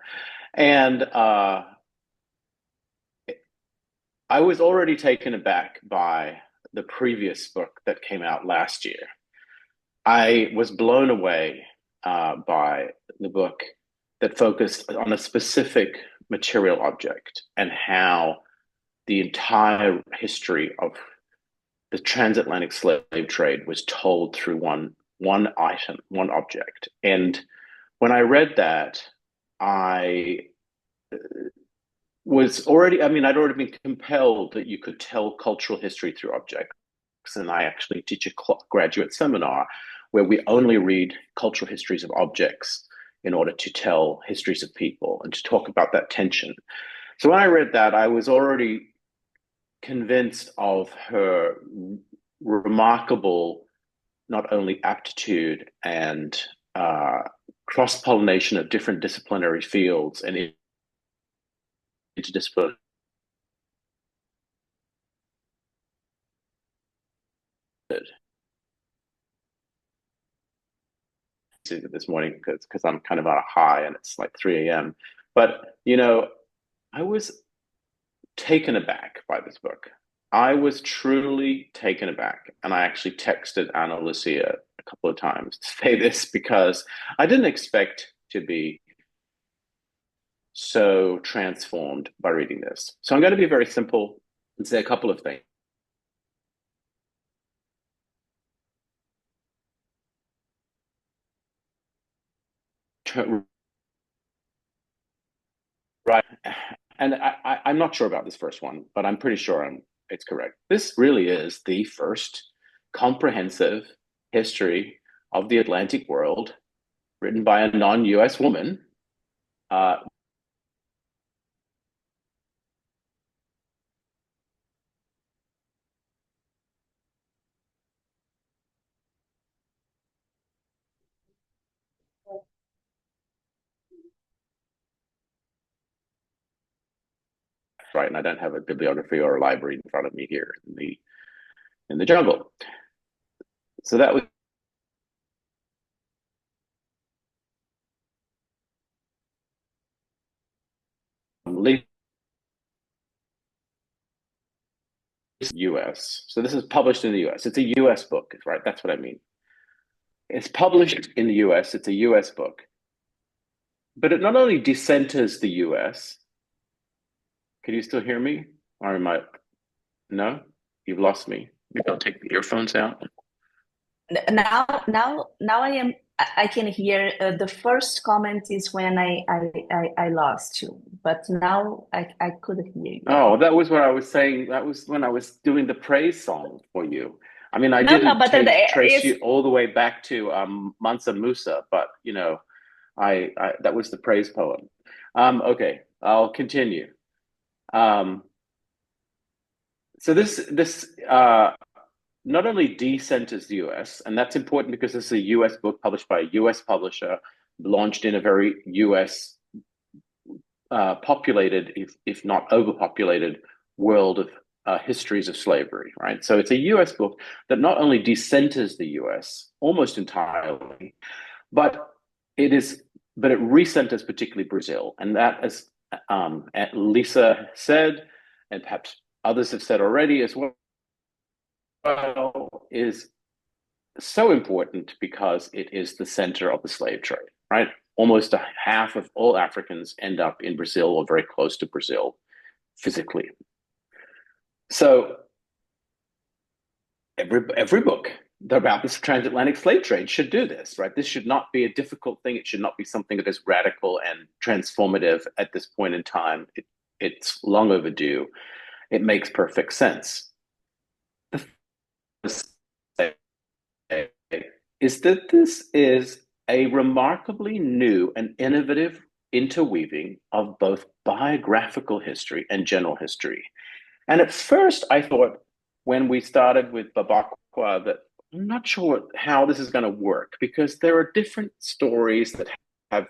and I was already taken aback by the previous book that came out last year. I was blown away by the book that focused on a specific material object and how the entire history of the transatlantic slave trade was told through one item, one object. And when I read that, I was already, I mean, I'd already been compelled that you could tell cultural history through objects. And I actually teach a graduate seminar where we only read cultural histories of objects in order to tell histories of people and to talk about that tension. So when I read that, I was already convinced of her remarkable, not only aptitude and cross-pollination of different disciplinary fields and interdisciplinary this morning because I'm kind of on a high and it's like 3 a.m. But, I was taken aback by this book. I was truly taken aback. And I actually texted Ana Lucia a couple of times to say this because I didn't expect to be so transformed by reading this. So I'm going to be very simple and say a couple of things. Right. And I'm not sure about this first one, but I'm pretty sure it's correct. This really is the first comprehensive history of the Atlantic world written by a non-US woman. right? And I don't have a bibliography or a library in front of me here in the jungle. So that was US. So this is published in the US. It's a US book, right? That's what I mean. It's published in the US. It's a US book. But it not only decenters the US. Can you still hear me? Or am I? No? You've lost me. Maybe I'll take the earphones out. Now I can hear. The first comment is when I lost you, but now I could hear you. Oh, that was what I was saying. That was when I was doing the praise song for you. I mean, I No, didn't but trace it's you all the way back to Mansa Musa, but you know, I that was the praise poem. Okay, I'll continue. So this not only decenters the US, and that's important because this is a US book published by a US publisher, launched in a very US populated, if not overpopulated, world of histories of slavery, right? So it's a US book that not only decenters the US almost entirely, but it recenters particularly Brazil. And that, as Lisa said, and perhaps others have said already as well, is so important because it is the center of the slave trade, right? Almost a half of all Africans end up in Brazil or very close to Brazil physically. So every book about this transatlantic slave trade should do this, right? This should not be a difficult thing. It should not be something that is radical and transformative at this point in time. It's long overdue. It makes perfect sense. Is that this is a remarkably new and innovative interweaving of both biographical history and general history. And at first, I thought when we started with Babakwa that I'm not sure how this is going to work because there are different stories that have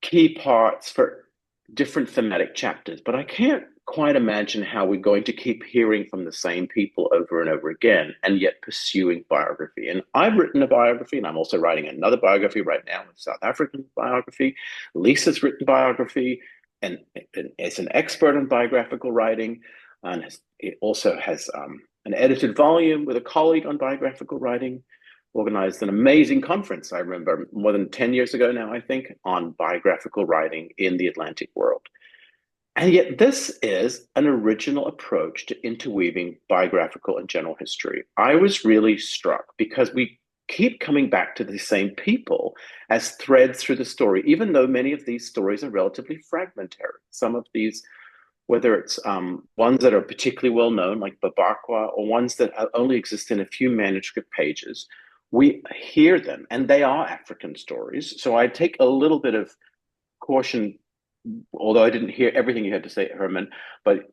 key parts for different thematic chapters, but I can't quite imagine how we're going to keep hearing from the same people over and over again and yet pursuing biography. And I've written a biography, and I'm also writing another biography right now, a South African biography. Lisa's written biography and is an expert in biographical writing, and it also has an edited volume with a colleague on biographical writing. Organized an amazing conference, I remember, more than 10 years ago now, I think, on biographical writing in the Atlantic world. And yet this is an original approach to interweaving biographical and general history. I was really struck because we keep coming back to the same people as threads through the story, even though many of these stories are relatively fragmentary. Some of these, whether it's ones that are particularly well known, like Babakwa, or ones that only exist in a few manuscript pages, we hear them, and they are African stories. So I take a little bit of caution, although I didn't hear everything you had to say, Herman, but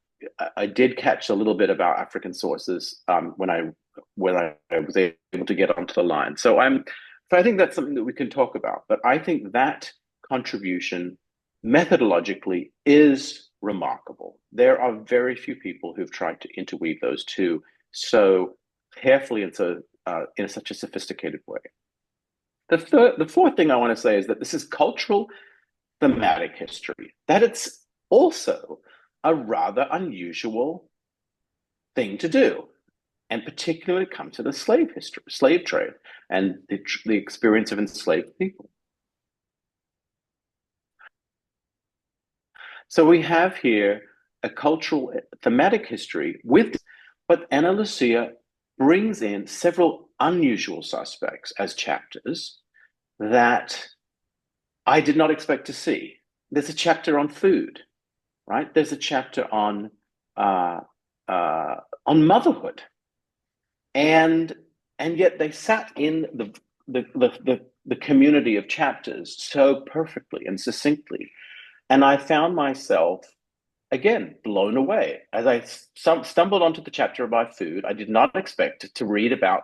I did catch a little bit about African sources when I was able to get onto the line. So I think that's something that we can talk about. But I think that contribution methodologically is remarkable. There are very few people who've tried to interweave those two so carefully and so in such a sophisticated way. The fourth thing I want to say is that this is cultural thematic history, that it's also a rather unusual thing to do, and particularly when it comes to the slave trade, and the experience of enslaved people. So we have here a cultural thematic history but Ana Lucia brings in several unusual suspects as chapters that I did not expect to see. There's a chapter on food, right? There's a chapter on motherhood, and yet they sat in the community of chapters so perfectly and succinctly, and I found myself again blown away as I stumbled onto the chapter about food. I did not expect to read about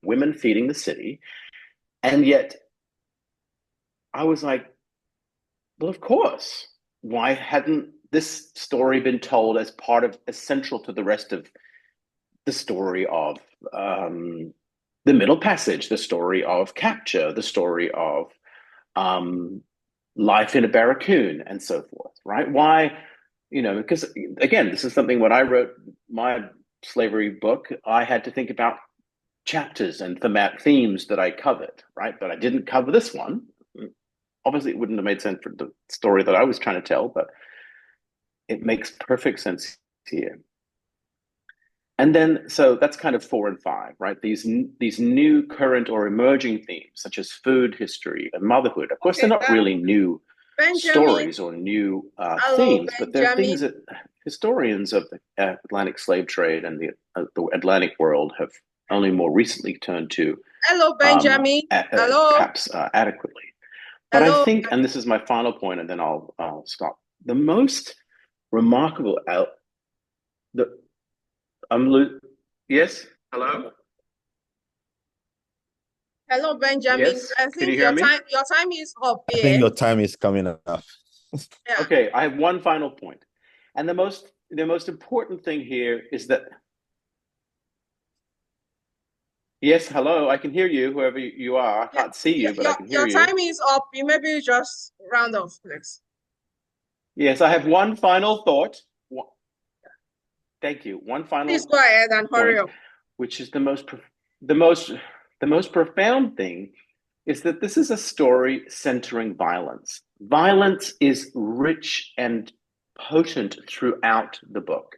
women feeding the city, and yet I was like, well, of course. Why hadn't this story been told as part of, essential to the rest of the story of the Middle Passage, the story of capture, the story of life in a barracoon, and so forth, right? Why, because again, this is something when I wrote my slavery book, I had to think about chapters and themes that I covered, right? But I didn't cover this one. Obviously, it wouldn't have made sense for the story that I was trying to tell, but it makes perfect sense here. And then, so that's kind of 4 and 5, right? These new, current, or emerging themes, such as food history and motherhood. Of course, they're not really new stories or new themes, but they're things that historians of the Atlantic slave trade and the Atlantic world have only more recently turned to. Hello, Benjamin. Hello. Perhaps adequately. But I think, and this is my final point, and then I'll stop. The most remarkable yes, hello. Hello, Benjamin. Yes. I think Can you hear me? Your time is up here. I think your time is coming up. Yeah. Okay, I have one final point. And the most important thing here is that, yes, hello, I can hear you, whoever you are. I can't see you, but I can hear you. Your time is up. You maybe just round off, please. Yes, I have one final thought. Thank you. One final. Please go ahead and hurry up. Which is the most profound thing, is that this is a story centering violence. Violence is rich and potent throughout the book.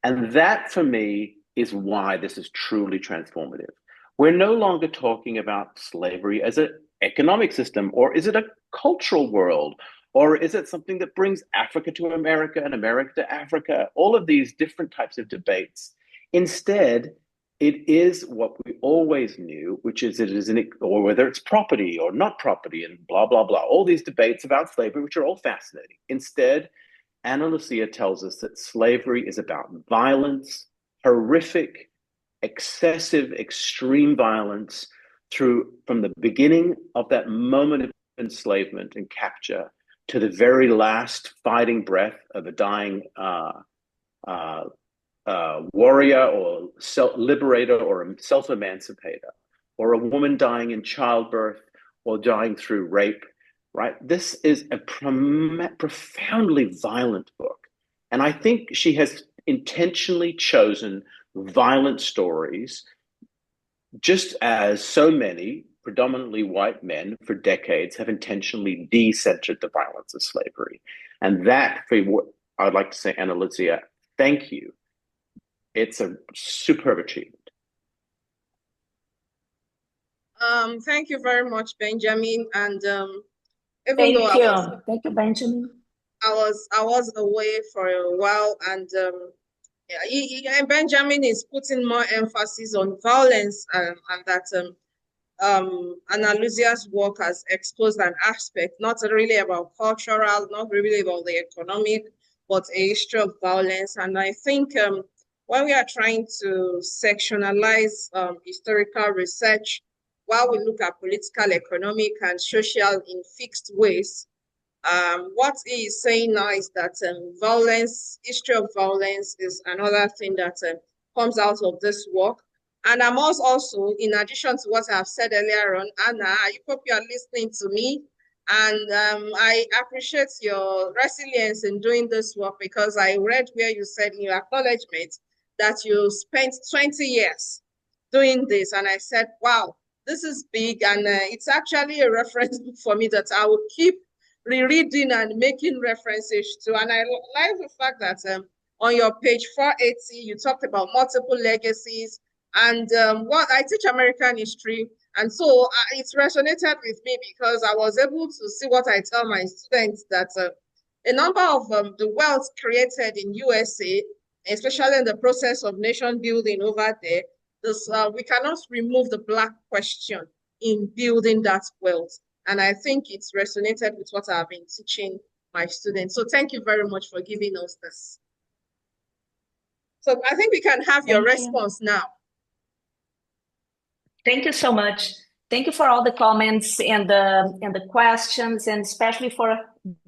And that, for me, is why this is truly transformative. We're no longer talking about slavery as an economic system, or is it a cultural world, or is it something that brings Africa to America and America to Africa? All of these different types of debates. Instead, it is what we always knew, which is or whether it's property or not property, and blah, blah, blah. All these debates about slavery, which are all fascinating. Instead, Ana Lucia tells us that slavery is about violence, horrific, excessive, extreme violence, from the beginning of that moment of enslavement and capture to the very last fighting breath of a dying warrior or liberator or a self-emancipator, or a woman dying in childbirth or dying through rape, right? This is a profoundly violent book. And I think she has intentionally chosen violent stories, just as so many predominantly white men for decades have intentionally decentered the violence of slavery. And that, for what I would like to say, Ana Lucia, thank you. It's a superb achievement. Thank you very much, Benjamin. And Thank you, Benjamin. I was away for a while, and Benjamin is putting more emphasis on violence, and that Ana Lucia's work has exposed an aspect not really about cultural, not really about the economic, but a history of violence. And I think when we are trying to sectionalize historical research, while we look at political, economic, and social in fixed ways, what he is saying now is that history of violence is another thing that comes out of this work. And I must also, in addition to what I've said earlier on, Anna, I hope you are listening to me. And I appreciate your resilience in doing this work, because I read where you said in your acknowledgement that you spent 20 years doing this. And I said, wow, this is big. And it's actually a reference book for me that I will keep rereading and making references to. And I like the fact that on your page 480, you talked about multiple legacies. And what I teach American history, and so it resonated with me, because I was able to see what I tell my students, that a number of the wealth created in USA, especially in the process of nation building over there, we cannot remove the Black question in building that wealth. And I think it's resonated with what I've been teaching my students. So thank you very much for giving us this. So I think we can have your response now. Thank you so much. Thank you for all the comments and the questions, and especially for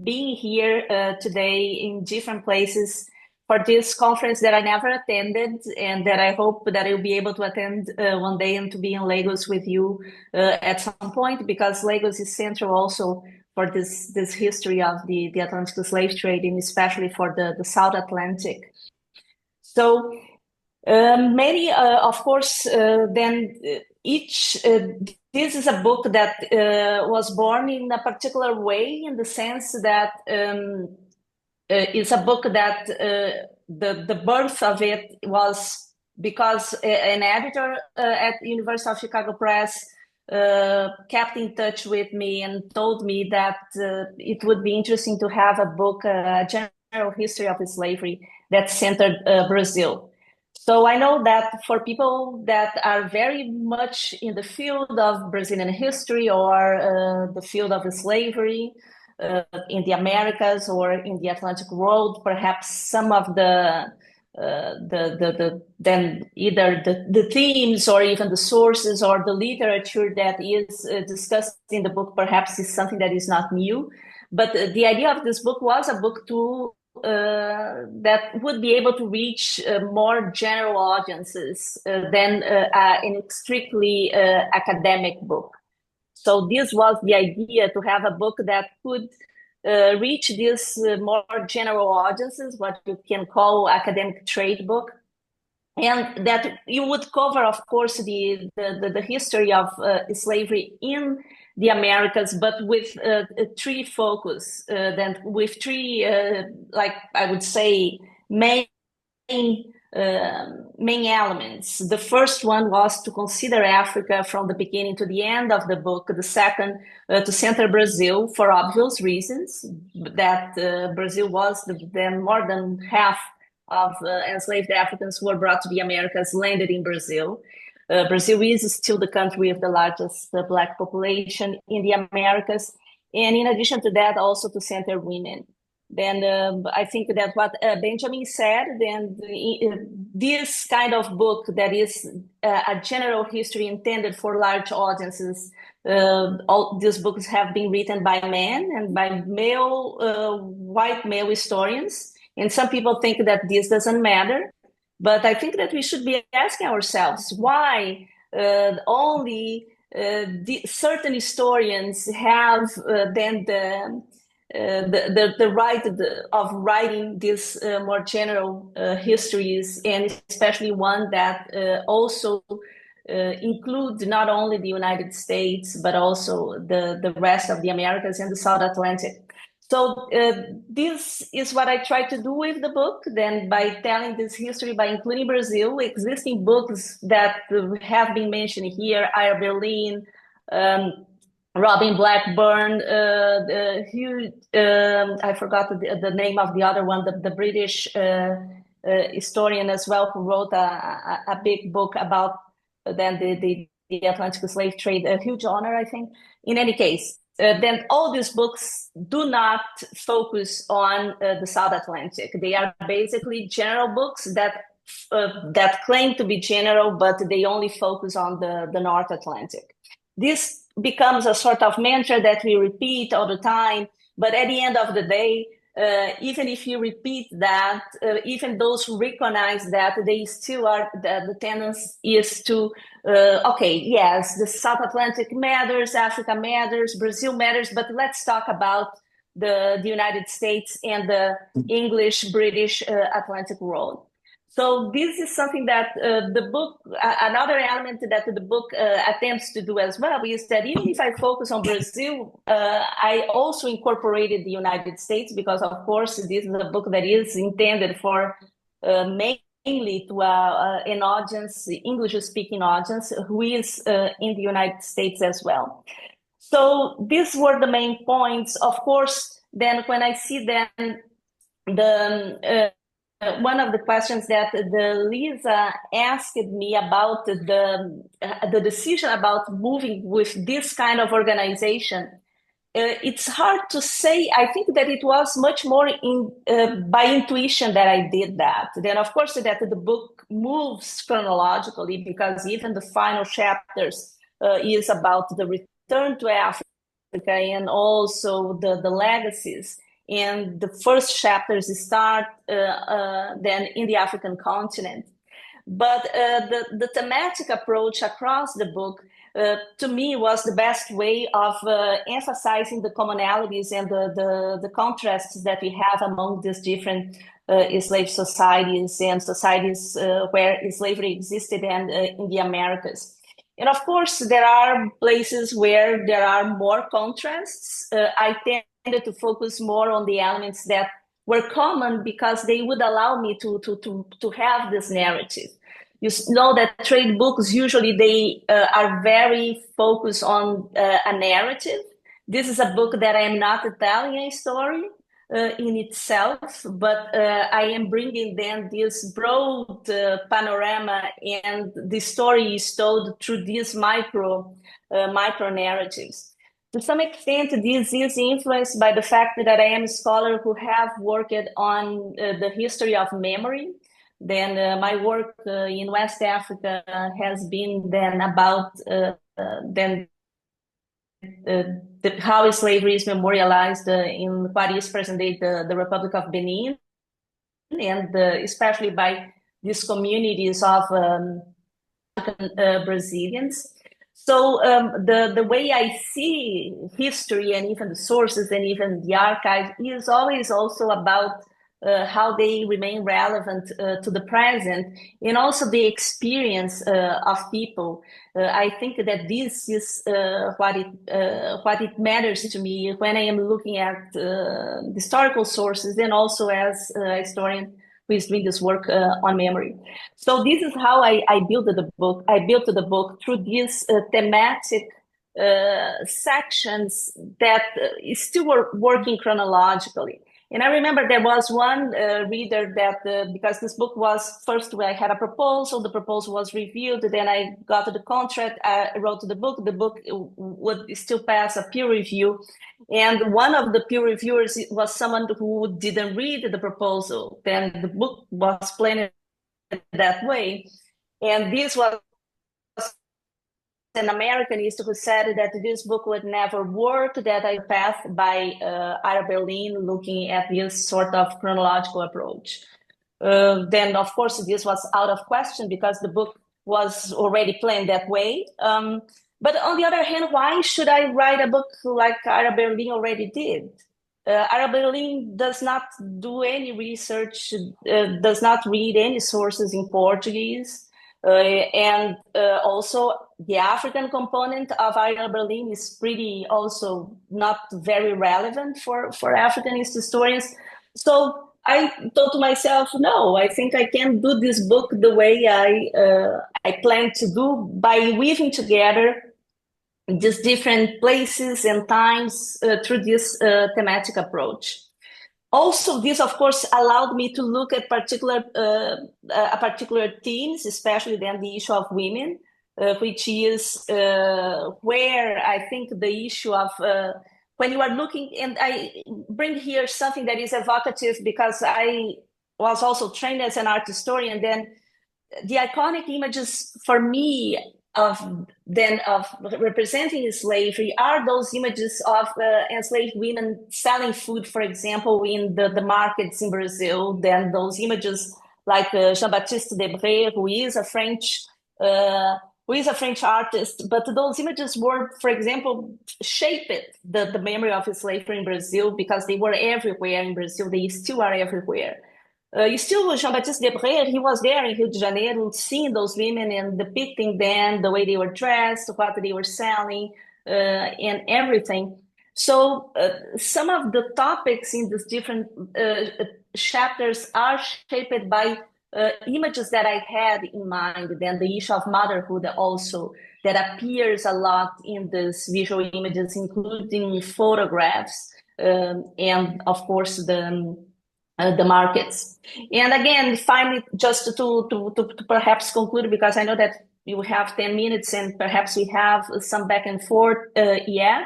being here today in different places for this conference that I never attended, and that I hope that I'll be able to attend one day, and to be in Lagos with you at some point, because Lagos is central also for this history of the Atlantic slave trade, and especially for the South Atlantic. So many, of course, then each, this is a book that was born in a particular way, in the sense that it's a book that the birth of it was because an editor at University of Chicago Press kept in touch with me and told me that it would be interesting to have a book, a general history of slavery that centered Brazil. So I know that for people that are very much in the field of Brazilian history, or the field of slavery in the Americas or in the Atlantic world, perhaps some of then either the themes or even the sources or the literature that is discussed in the book perhaps is something that is not new. But the idea of this book was a book to that would be able to reach more general audiences than an strictly academic book. So this was the idea, to have a book that could reach these more general audiences, what you can call academic trade book, and that you would cover, of course, the history of slavery in the Americas, but with three focus, then with three, like I would say, main elements. The first one was to consider Africa from the beginning to the end of the book. The second, to center Brazil, for obvious reasons, that Brazil was then more than half of enslaved Africans who were brought to the Americas landed in Brazil. Brazil is still the country with the largest Black population in the Americas. And in addition to that, also to center women. Then I think that what Benjamin said, then this kind of book that is a general history intended for large audiences, all these books have been written by men and by white male historians. And some people think that this doesn't matter. But I think that we should be asking ourselves why only certain historians have then the right of writing these more general histories, and especially one that also include not only the United States, but also the rest of the Americas and the South Atlantic. So this is what I try to do with the book, then by telling this history, by including Brazil. Existing books that have been mentioned here, Ira Berlin, Robin Blackburn, I forgot the name of the other one, the British historian as well, who wrote a big book about then the Atlantic slave trade, a huge honor, I think. In any case, then all these books do not focus on the South Atlantic. They are basically general books that claim to be general, but they only focus on the North Atlantic. This becomes a sort of mantra that we repeat all the time, but at the end of the day, even if you repeat that, even those who recognize that, they still are, the tendency is to, okay, yes, the South Atlantic matters, Africa matters, Brazil matters, but let's talk about the United States and the English, British Atlantic world. So this is something that the book, another element that the book attempts to do as well, is that even if I focus on Brazil, I also incorporated the United States, because of course this is a book that is intended for mainly to an audience, English-speaking audience, who is in the United States as well. So these were the main points. Of course, then when I see then one of the questions that Lisa asked me about the decision about moving with this kind of organization, it's hard to say. I think that it was much more by intuition that I did that. Then, of course, that the book moves chronologically, because even the final chapters is about the return to Africa and also the legacies. And the first chapters start then in the African continent. But the thematic approach across the book, to me, was the best way of emphasizing the commonalities and the contrasts that we have among these different slave societies and societies where slavery existed and in the Americas. And of course, there are places where there are more contrasts. I tended to focus more on the elements that were common because they would allow me to have this narrative. You know that trade books usually they are very focused on a narrative. This is a book that I am not telling a story in itself, but I am bringing then this broad panorama, and the story is told through these micro narratives. To some extent, this is influenced by the fact that I am a scholar who have worked on the history of memory. Then my work in West Africa has been then about how slavery is memorialized in what is present-day the Republic of Benin, and especially by these communities of Brazilians. So the way I see history and even the sources and even the archive is always also about how they remain relevant to the present, and also the experience of people. I think that this is what it matters to me when I am looking at historical sources, and also as a historian who is doing this work on memory. So this is how I built the book. I built the book through these thematic sections that still were working chronologically. And I remember there was one reader that, because this book was, first I had a proposal, the proposal was reviewed, then I got the contract, I wrote the book would still pass a peer review. And one of the peer reviewers was someone who didn't read the proposal. Then the book was planned that way. And this was an Americanist who said that this book would never work, that I path by Ira Berlin looking at this sort of chronological approach. Then, of course, this was out of question because the book was already planned that way. But on the other hand, why should I write a book like Ira Berlin already did? Ira Berlin does not do any research, does not read any sources in Portuguese. And also the African component of Ira Berlin is pretty also not very relevant for African historians. So I thought to myself, no, I think I can do this book the way I plan to do, by weaving together these different places and times through this thematic approach. Also, this, of course, allowed me to look at particular themes, especially then the issue of women, which is where I think the issue of when you are looking, and I bring here something that is evocative because I was also trained as an art historian. Then the iconic images for me of representing slavery are those images of enslaved women selling food, for example, in the markets in Brazil. Then those images like Jean-Baptiste Debré, who is a French artist, but those images were, for example, shaped the memory of slavery in Brazil because they were everywhere in Brazil. They still are everywhere. Jean-Baptiste Debré, he was there in Rio de Janeiro, seeing those women and depicting them, the way they were dressed, what they were selling, and everything. So some of the topics in these different chapters are shaped by images that I had in mind. Then the issue of motherhood also, that appears a lot in these visual images, including photographs, and of course the markets. And again, finally, just to perhaps conclude, because I know that you have 10 minutes and perhaps we have some back and forth yet.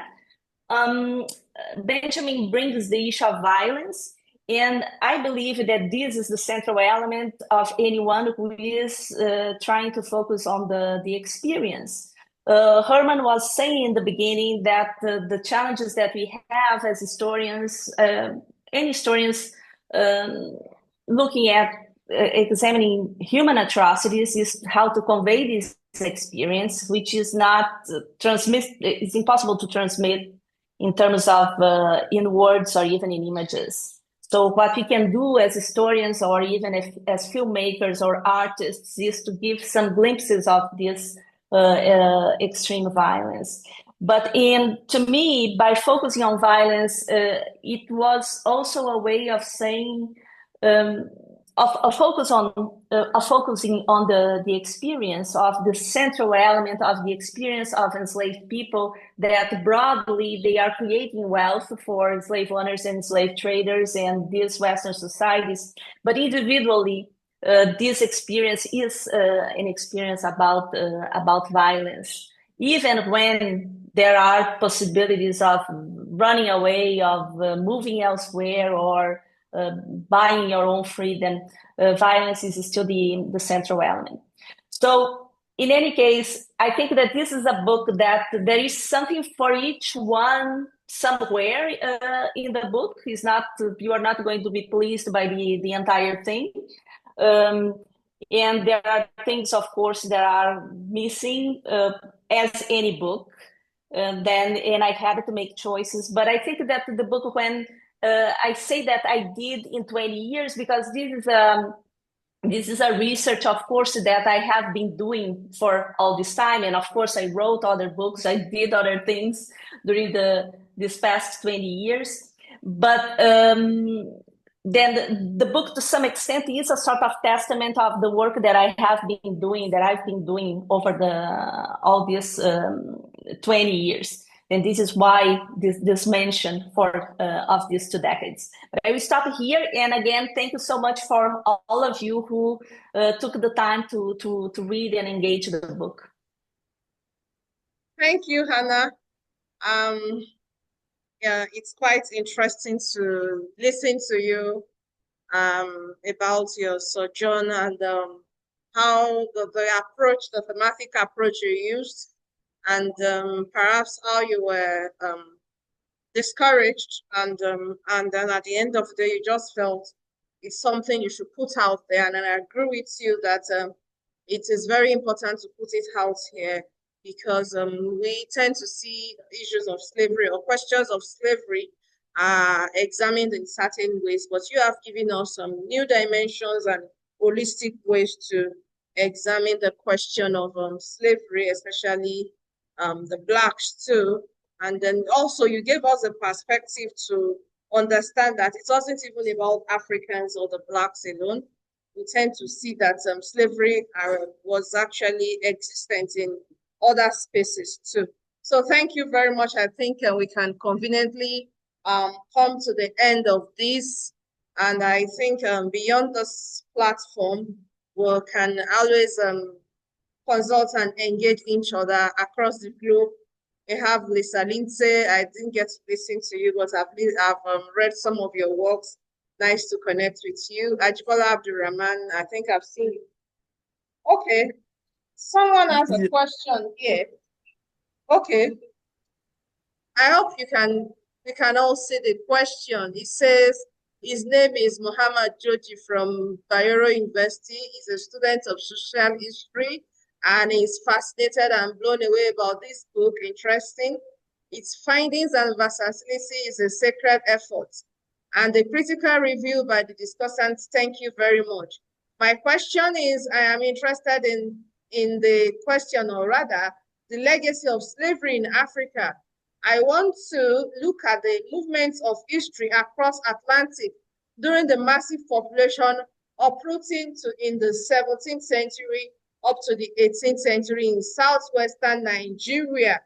Benjamin brings the issue of violence, and I believe that this is the central element of anyone who is trying to focus on the experience. Herman was saying in the beginning that the challenges that we have as historians, any historians looking at examining human atrocities, is how to convey this experience, which is not it's impossible to transmit in terms of in words or even in images. So what we can do as historians or even as filmmakers or artists is to give some glimpses of this extreme violence. But to me, by focusing on violence, it was also a way of saying, of focusing on the experience of the central element of the experience of enslaved people, that broadly they are creating wealth for slave owners and slave traders and these Western societies, but individually, this experience is an experience about violence, even when there are possibilities of running away, of moving elsewhere, or buying your own freedom. Violence is still the central element. So in any case, I think that this is a book that there is something for each one somewhere in the book. You are not going to be pleased by the entire thing. And there are things, of course, that are missing, as any book. And I had to make choices. But I think that the book, when I say that I did in 20 years, because this is a research, of course, that I have been doing for all this time. And of course, I wrote other books. I did other things during this past 20 years. But then the book, to some extent, is a sort of testament of the work that I've been doing over all these 20 years. And this is why this mention of these 2 decades. But I will stop here. And again, thank you so much for all of you who took the time to read and engage the book. Thank you, Hannah. Yeah, it's quite interesting to listen to you about your sojourn and how the approach, the thematic approach you used, and perhaps how you were discouraged, and then at the end of the day, you just felt it's something you should put out there. And I agree with you that it is very important to put it out here, because we tend to see issues of slavery or questions of slavery examined in certain ways, but you have given us some new dimensions and holistic ways to examine the question of slavery, especially the Blacks too. And then also you gave us a perspective to understand that it wasn't even about Africans or the Blacks alone. We tend to see that slavery was actually existent in other spaces too. So thank you very much. I think we can conveniently come to the end of this. And I think beyond this platform, we can always consult and engage each other across the globe. We have Lisa Lindsay. I didn't get to listen to you, but I've read some of your works. Nice to connect with you. Ajibola Abdulrahman, I think I've seen you. Okay. Someone has a question here. Okay. I hope you can all see the question. It says, his name is Muhammad Joji from Bayero University. He's a student of social history and is fascinated and blown away about this book. Interesting. Its findings and versatility is a sacred effort. And the critical review by the discussants, thank you very much. My question is, I am interested in the question, or rather, the legacy of slavery in Africa. I want to look at the movements of history across Atlantic during the massive population uprooting in the 17th century up to the 18th century in southwestern Nigeria.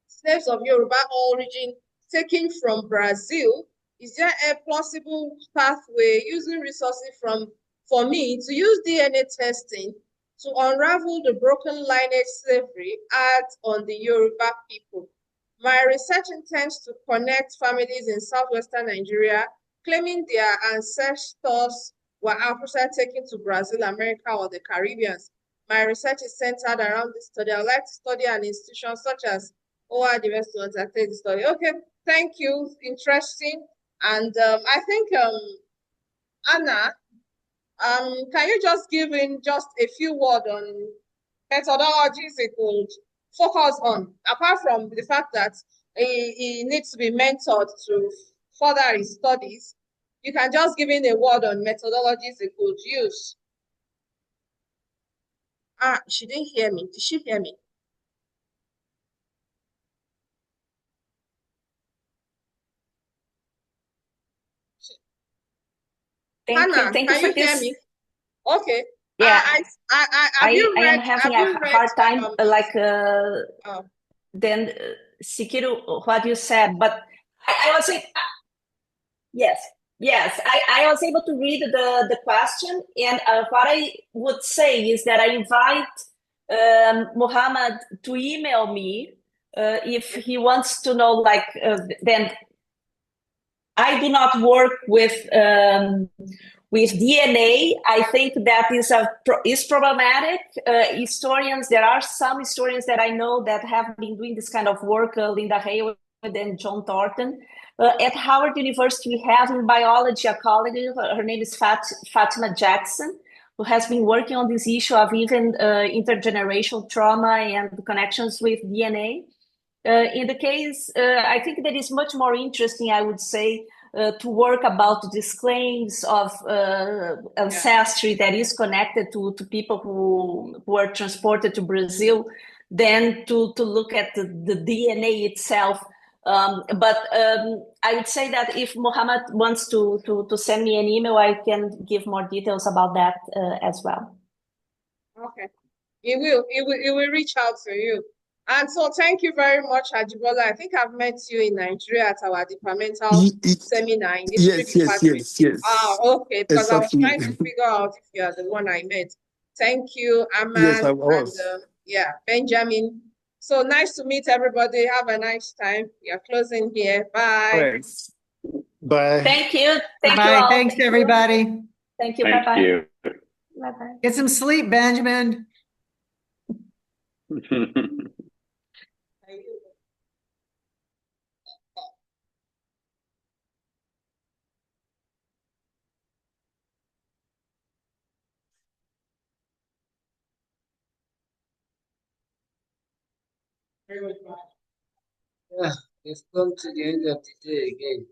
Slaves of Yoruba origin taken from Brazil. Is there a plausible pathway using resources for me to use DNA testing to unravel the broken lineage slavery had on the Yoruba people? My research intends to connect families in southwestern Nigeria claiming their ancestors were African taken to Brazil, America, or the Caribbean. my research is centered around this study. I would like to study an institution such as OR the rest to undertake the study. Okay, thank you. Interesting. And I think Anna, can you just give in just a few words on methodologies it could focus on, apart from the fact that he needs to be mentored to further his studies? You can just give in a word on methodologies he could use. Ah, she didn't hear me. Did she hear me? Thank Hannah, you can for you hear this. me? Okay. Yeah, Have you I am read? having Have a you read? hard time, Oh, then Sikiru, what you said, but I was like, yes, yes, I was able to read the question, and what I would say is that I invite Muhammad to email me if he wants to know, like, then I do not work with DNA. I think that is problematic. Historians, there are some historians that I know that have been doing this kind of work, Linda Hayward and John Thornton. At Howard University, we have in biology a colleague, her name is Fatima Jackson, who has been working on this issue of even intergenerational trauma and connections with DNA. In the case, I think that is much more interesting, I would say, to work about these claims of ancestry that is connected to people who were transported to Brazil than to look at the DNA itself. But I would say that if Muhammad wants to send me an email, I can give more details about that as well. okay. He will reach out to you. And so thank you very much, Ajibola. I think I've met you in Nigeria at our departmental seminar in history department. Yes. Ah, okay, because I was Exactly. trying to figure out if you are the one I met. Thank you, Aman, Yes, I and was. Benjamin. So nice to meet everybody. Have a nice time. We are closing here. Bye. Right. Bye. Thank you. Thank you Bye. all. Thanks, everybody. Thank you. Thank Bye-bye. you. Bye-bye. Get some sleep, Benjamin. Yeah, we've come to the end of the day again.